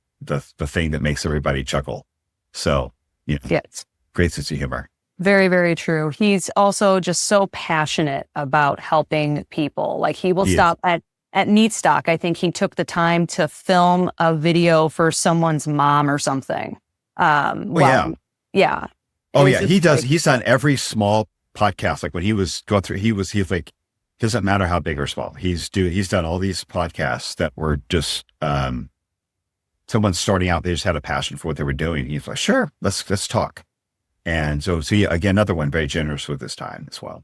thing that makes everybody chuckle. So Yes. Great sense of humor. Very, very true. He's also just so passionate about helping people. Like he will stop at Meat Stock. I think he took the time to film a video for someoe's mom or something. Yeah. Oh yeah, he does. He's on every small podcast. Like when he was going through, he's like, doesn't matter how big or small. He's done all these podcasts that were just someone starting out. They just had a passion for what they were doing. He's like, sure, let's talk. And so yeah, again, another one very generous with his time as well.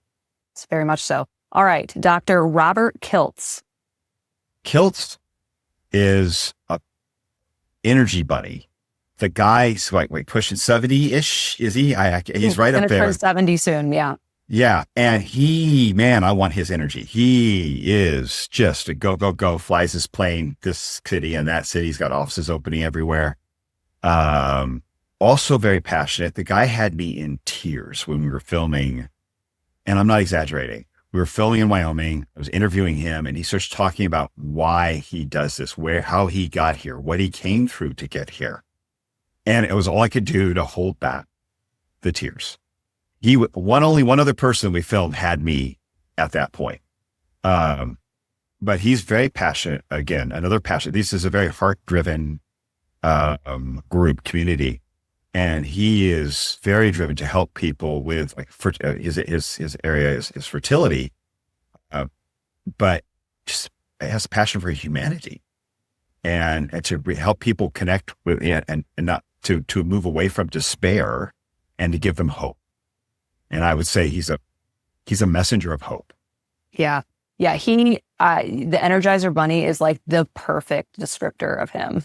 It's very much so. All right, Dr. Robert Kiltz. Kiltz is a energy bunny. The guy's like pushing 70-ish, is he? He's right up there. Turn 70 soon, yeah. Yeah, and I want his energy. He is just a go, flies his plane this city and that city. He's got offices opening everywhere. Also very passionate. The guy had me in tears when we were filming, and I'm not exaggerating. We were filming in Wyoming. I was interviewing him, and he starts talking about why he does this, how he got here, what he came through to get here. And it was all I could do to hold back the tears. Only one other person we filmed had me at that point. But he's very passionate. Again, another passion. This is a very heart-driven group community. And he is very driven to help people with his area is fertility, but just has a passion for humanity and to help people connect with it and not to move away from despair and to give them hope. And I would say he's a messenger of hope. Yeah. Yeah. The Energizer Bunny is like the perfect descriptor of him.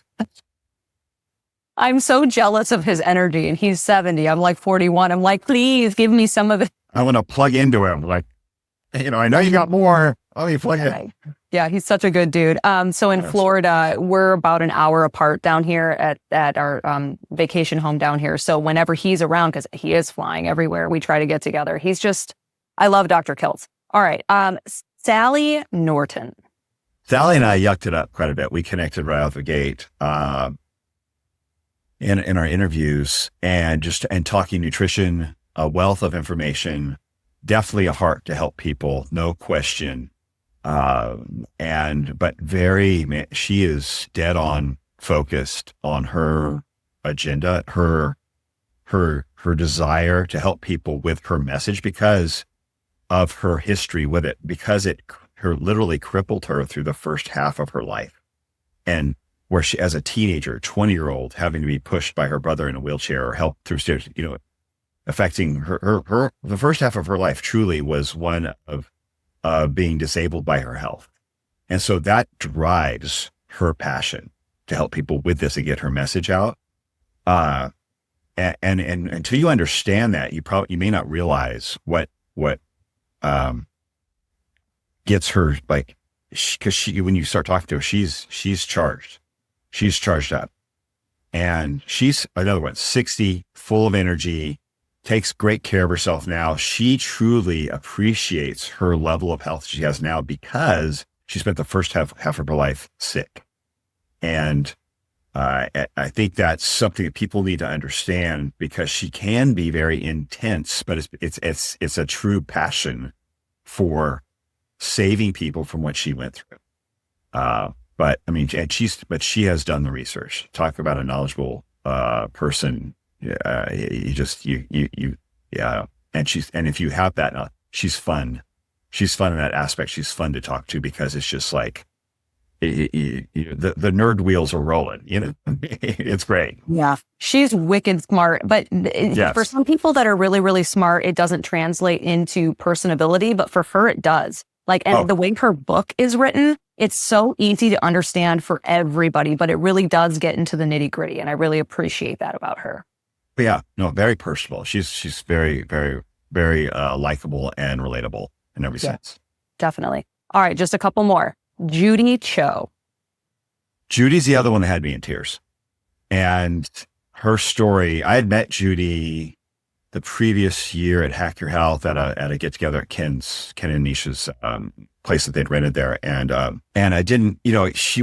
I'm so jealous of his energy, and he's 70. I'm like 41. I'm like, please give me some of it. I want to plug into him. Like, I know you got more. Let me plug in. Yeah, he's such a good dude. So in Florida, we're about an hour apart down here at our vacation home down here. So whenever he's around, because he is flying everywhere, we try to get together. I love Dr. Kiltz. All right. Sally Norton. Sally and I yucked it up quite a bit. We connected right out the gate. In our interviews and talking nutrition, a wealth of information, definitely a heart to help people, no question. But she is dead on focused on her agenda, her desire to help people with her message because of her history with it, because it literally crippled her through the first half of her life. And where she, as a teenager, 20-year-old, having to be pushed by her brother in a wheelchair or helped through stairs, affecting her, the first half of her life truly was one of being disabled by her health. And so that drives her passion to help people with this and get her message out. And until you understand that, you may not realize what gets her, like, because when you start talking to her, she's charged. She's charged up, and she's another one, 60, full of energy, takes great care of herself now. She truly appreciates her level of health she has now because she spent the first half of her life sick. And I think that's something that people need to understand because she can be very intense, but it's a true passion for saving people from what she went through. But I mean, she has done the research. Talk about a knowledgeable person. And if you have that, she's fun. She's fun in that aspect. She's fun to talk to because it's just like the nerd wheels are rolling. It's great. Yeah, she's wicked smart. But for some people that are really, really smart, it doesn't translate into personability. But for her, it does. The way her book is written, it's so easy to understand for everybody, but it really does get into the nitty gritty. And I really appreciate that about her. But yeah, no, very personable. She's very, very, very likable and relatable in every sense. Definitely. All right, just a couple more. Judy Cho. Judy's the other one that had me in tears. And her story, I had met Judy the previous year at Hack Your Health at a get together at Ken and Nisha's place that they'd rented there. And I didn't,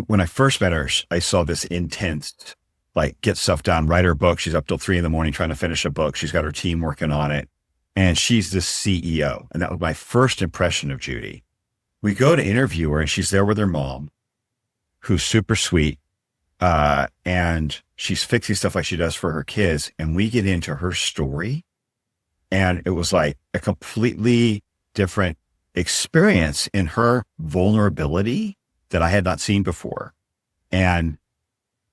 when I first met her, I saw this intense, like, get stuff done, write her book. She's up till 3 a.m. trying to finish a book. She's got her team working on it. And she's the CEO. And that was my first impression of Judy. We go to interview her and she's there with her mom, who's super sweet. And she's fixing stuff like she does for her kids. And we get into her story. And it was like a completely different experience in her vulnerability that I had not seen before. And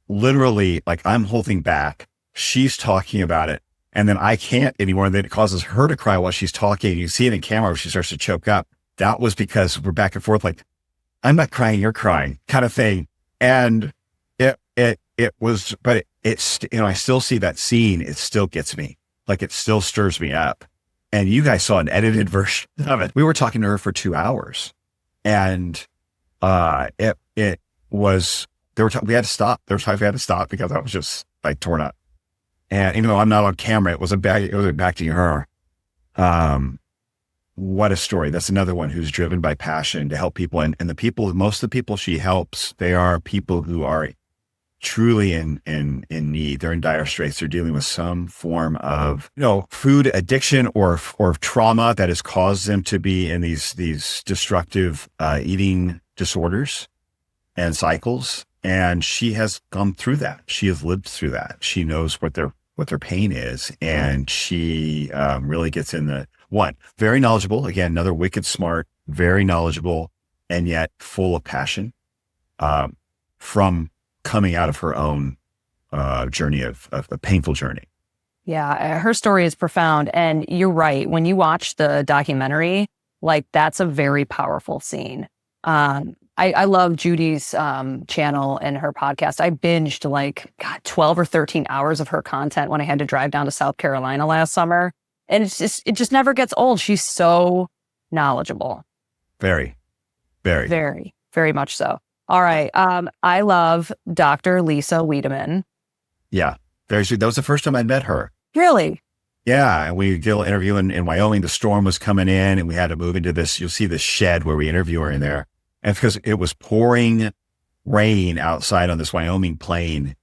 literally, like, I'm holding back. She's talking about it. And then I can't anymore. And then it causes her to cry while she's talking. You see it in camera where she starts to choke up. That was because we're back and forth, like, I'm not crying, you're crying, kind of thing. And it was, but it's, I still see that scene. It still gets me. Like, it still stirs me up. And you guys saw an edited version of it. We were talking to her for 2 hours, and it was, we had to stop. There were times we had to stop because I was just, like, torn up. And even though I'm not on camera, it was impacting her. What a story. That's another one who's driven by passion to help people. And most of the people she helps, they are people who are truly in need. They're in dire straits. They're dealing with some form of, food addiction or trauma that has caused them to be in these destructive eating disorders and cycles. And she has gone through that. She has lived through that. She knows what their pain is. And she really gets in very knowledgeable. Again, another wicked smart, very knowledgeable, and yet full of passion from coming out of her own journey of a painful journey. Yeah, her story is profound. And you're right. When you watch the documentary, like, that's a very powerful scene. I love Judy's channel and her podcast. I binged 12 or 13 hours of her content when I had to drive down to South Carolina last summer. And it just never gets old. She's so knowledgeable. Very, very, very, very much so. All right. I love Dr. Lisa Wiedemann. Yeah, very sweet. That was the first time I met her. Really? Yeah. And we did an interview in Wyoming. The storm was coming in and we had to move into this. You'll see this shed where we interview her in there. And it's because it was pouring rain outside on this Wyoming plain.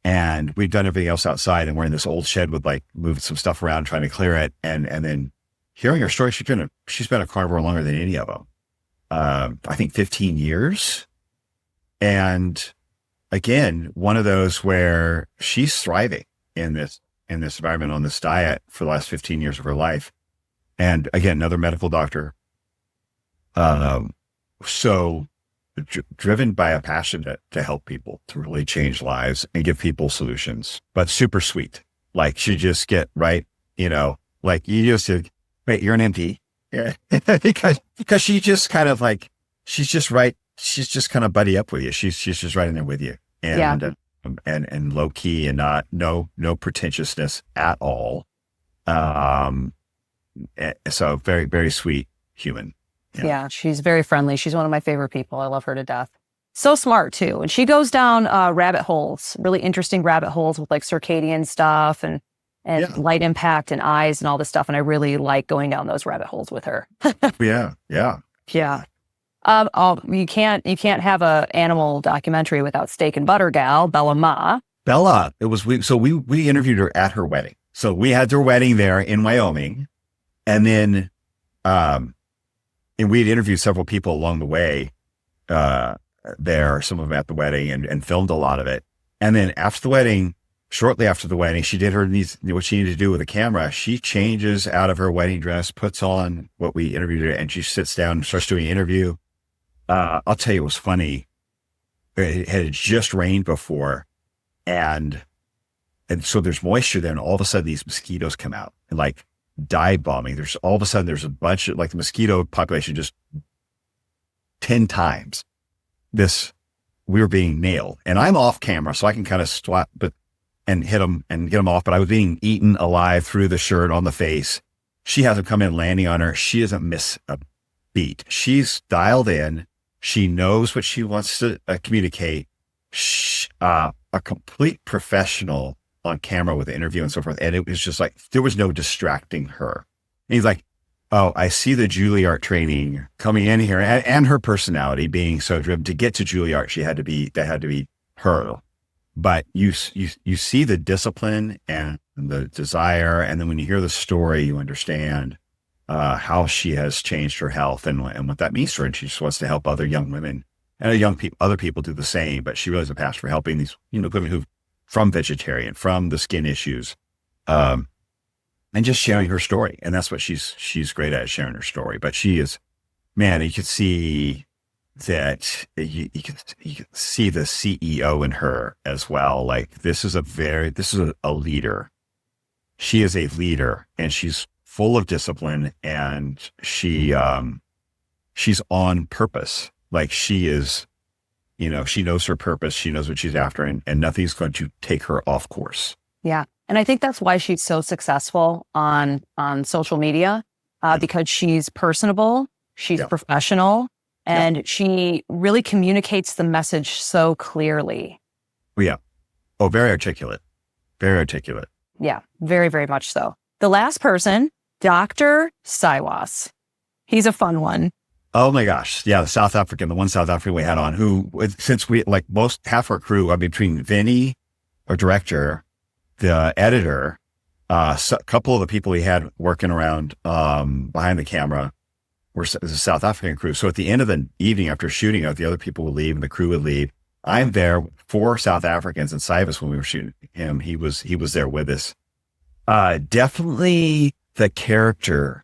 And we've done everything else outside. And we're in this old shed with, like, moving some stuff around, trying to clear it. And then hearing her story, she's been a carnivore longer than any of them. I think 15 years. And again, one of those where she's thriving in this environment, on this diet for the last 15 years of her life. And again, another medical doctor. So driven by a passion to help people, to really change lives and give people solutions, but super sweet. Like, she just get right, like, you just said, wait, you're an MD? Yeah. because she just kind of, like, she's just right. She's just kind of buddy up with you. She's just right in there with you, and and low key, and no pretentiousness at all. So very, very sweet human. Yeah, she's very friendly. She's one of my favorite people. I love her to death. So smart too. And she goes down rabbit holes, really interesting rabbit holes with, like, circadian stuff and light impact and eyes and all this stuff. And I really like going down those rabbit holes with her. Yeah. You can't have a animal documentary without Steak and Butter gal, Bella Ma. Bella, we interviewed her at her wedding. So we had their wedding there in Wyoming, and then and we'd interviewed several people along the way there, some of them at the wedding, and filmed a lot of it. And then shortly after the wedding, she did what she needed to do with the camera. She changes out of her wedding dress, puts on what we interviewed her, and she sits down and starts doing an interview. I'll tell you, it was funny. It had just rained before, and so there's moisture there, and all of a sudden these mosquitoes come out, and, like, dive bombing. There's a bunch of, like, the mosquito population just 10 times this. We were being nailed, and I'm off camera, so I can kind of swat, and hit them and get them off. But I was being eaten alive through the shirt, on the face. She has them come in, landing on her. She doesn't miss a beat. She's dialed in. She knows what she wants to communicate, a complete professional on camera with the interview and so forth. And it was just like, there was no distracting her. And he's like, oh, I see the Juilliard training coming in here, and her personality being so driven to get to Juilliard. That had to be her. But you see the discipline and the desire. And then when you hear the story, you understand how she has changed her health and what that means for her. And she just wants to help other young women and other people do the same. But she really has a passion for helping these, women who from vegetarian, from the skin issues, and just sharing her story. And that's what she's great at, sharing her story. But she is, man, you could see that you can see the CEO in her as well. Like this is a leader. She is a leader, and she's full of discipline, and she's on purpose. Like she is, she knows her purpose. She knows what she's after, and nothing's going to take her off course. Yeah. And I think that's why she's so successful on social media, because she's personable, she's professional, and she really communicates the message so clearly. Yeah. Oh, very articulate. Very articulate. Yeah, very, very much so. The last person, Dr. Siwas. He's a fun one. Oh my gosh. Yeah. The one South African we had on, who, since we, like half our crew, between Vinny, our director, the editor, a couple of the people he had working around behind the camera were the South African crew. So at the end of the evening after shooting, the other people would leave and the crew would leave. I'm there with 4 South Africans and Siwas when we were shooting him. He was there with us. Definitely the character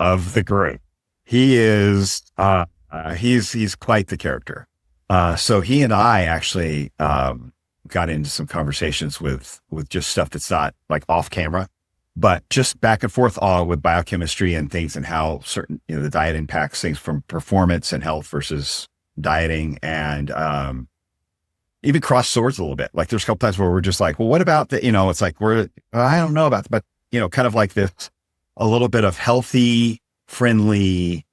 of the group. He is, he's quite the character. So he and I actually, got into some conversations with just stuff that's not like off camera, but just back and forth with biochemistry and things, and how certain, the diet impacts things from performance and health versus dieting, and, even cross swords a little bit. Like there's a couple times where we're just like, well, what about the, it's like, I don't know about, but kind of like this, a little bit of healthy, friendly,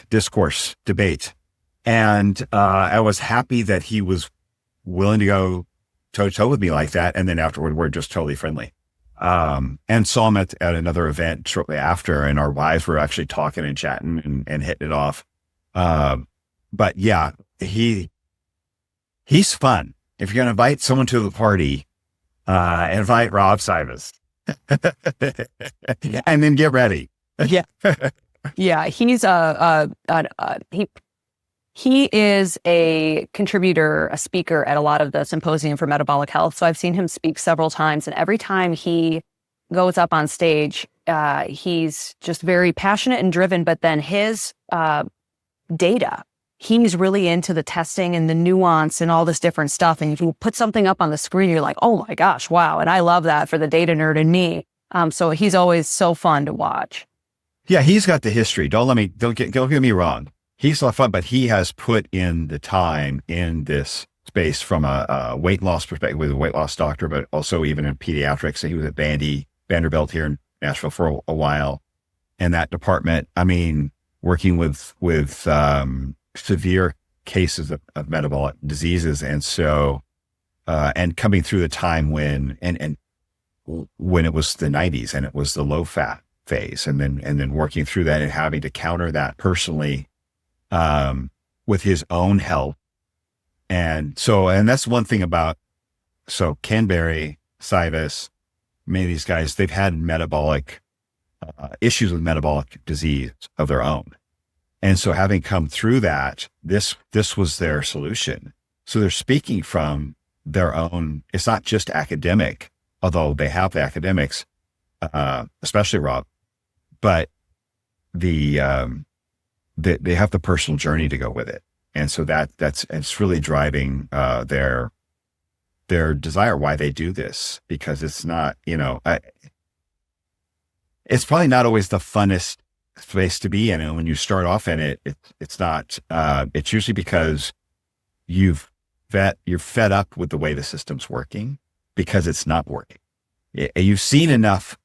discourse. And, I was happy that he was willing to go toe to toe with me like that. And then afterward, we're just totally friendly. And saw him at another event shortly after, and our wives were actually talking and chatting and hitting it off. But yeah, he's fun. If you're going to invite someone to the party, invite Rob Siwas and then get ready. Yeah. Yeah. He's he is a contributor, a speaker at a lot of the Symposium for Metabolic Health. So I've seen him speak several times, and every time he goes up on stage, he's just very passionate and driven, but then his data, he's really into the testing and the nuance and all this different stuff. And if you put something up on the screen, you're like, oh my gosh, wow. And I love that for the data nerd in me. So he's always so fun to watch. Yeah, he's got the history. Don't get me wrong. He's a lot of fun, but he has put in the time in this space from a weight loss perspective with a weight loss doctor, but also even in pediatrics. He was at Vanderbilt here in Nashville for a while. And that department, working with severe cases of metabolic diseases. And so, and coming through the time when it was the 90s and it was the low fat phase, and then working through that and having to counter that personally, with his own health. And that's one thing about, Ken Berry, Siwas, many of these guys, they've had metabolic issues with metabolic disease of their own. And so having come through that, this was their solution. So they're speaking from their own, it's not just academic, although they have the academics, especially Rob, but they have the personal journey to go with it. And so it's really driving, their desire, why they do this, because it's not, it's probably not always the funnest space to be in. And when you start off in it, it's not, it's usually because you're fed up with the way the system's working, because it's not working. You've seen enough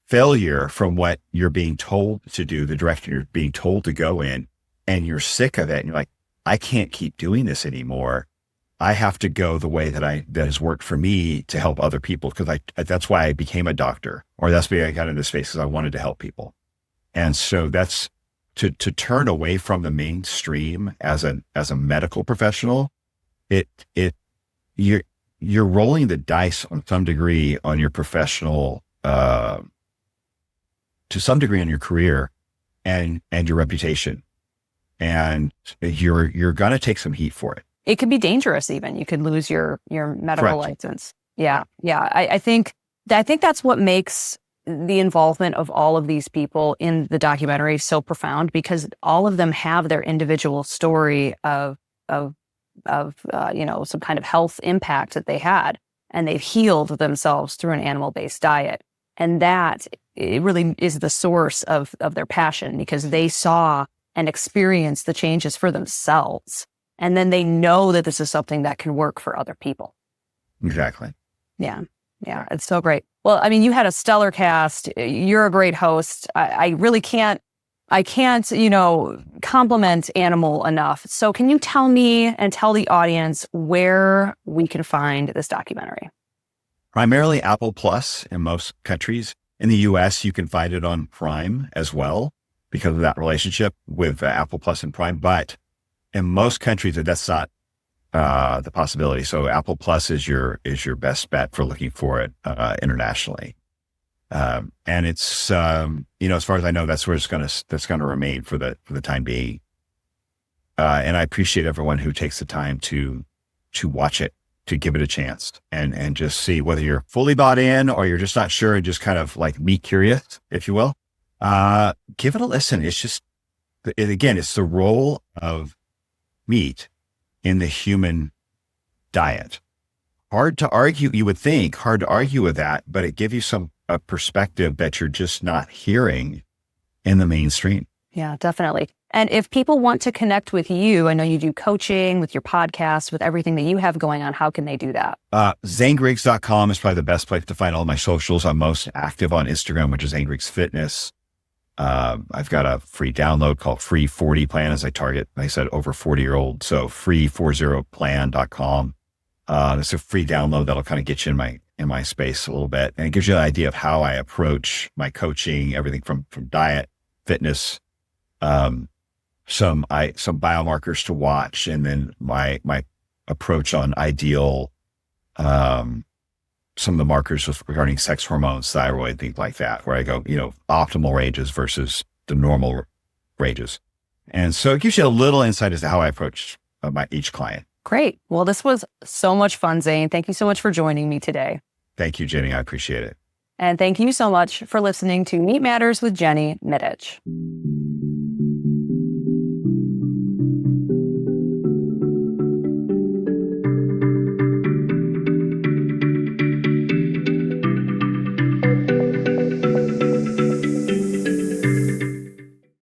failure from what you're being told to do, the direction you're being told to go in, and you're sick of it. And you're like, I can't keep doing this anymore. I have to go the way that has worked for me to help other people. Cause that's why I became a doctor, or that's why I got into this space, because I wanted to help people. And so that's to turn away from the mainstream as a medical professional. You're rolling the dice on some degree on your professional, to some degree on your career and your reputation. And you're going to take some heat for it. It could be dangerous even. You could lose your medical Correct. license. Yeah. Yeah. I think that's what makes the involvement of all of these people in the documentary so profound, because all of them have their individual story of some kind of health impact that they had, and they've healed themselves through an animal-based diet. And that it really is the source of their passion, because they saw and experienced the changes for themselves. And then they know that this is something that can work for other people. Exactly. Yeah. Yeah. It's so great. Well, I mean, you had a stellar cast. You're a great host. I really can't, compliment Animal enough. So can you tell me and tell the audience where we can find this documentary? Primarily Apple Plus in most countries. In the US, you can find it on Prime as well, because of that relationship with Apple Plus and Prime. But in most countries, that's not the possibility. So Apple Plus is your best bet for looking for it internationally. And it's as far as I know, that's where that's gonna remain for the time being. And I appreciate everyone who takes the time to watch it, to give it a chance, and just see whether you're fully bought in or you're just not sure and just kind of like me curious, if you will. Give it a listen. It's just, it's the role of meat in the human diet. Hard to argue, you would think, hard to argue with that, but it gives you a perspective that you're just not hearing in the mainstream. Yeah, definitely. And if people want to connect with you, I know you do coaching with your podcast, with everything that you have going on, how can they do that? ZaneGriggs.com is probably the best place to find all my socials. I'm most active on Instagram, which is Zane Griggs Fitness. I've got a free download called Free 40 Plan, as I target, like I said, over 40-year-old. So free40plan.com. It's a free download that'll kind of get you in my space a little bit. And it gives you an idea of how I approach my coaching, everything from diet, fitness, some biomarkers to watch, and then my approach on ideal, some of the markers regarding sex hormones, thyroid, things like that, where I go, optimal ranges versus the normal ranges. And so it gives you a little insight as to how I approach each client. Great. Well, this was so much fun, Zane. Thank you so much for joining me today. Thank you, Jenny. I appreciate it. And thank you so much for listening to Meat Matters with Jenny Mittich.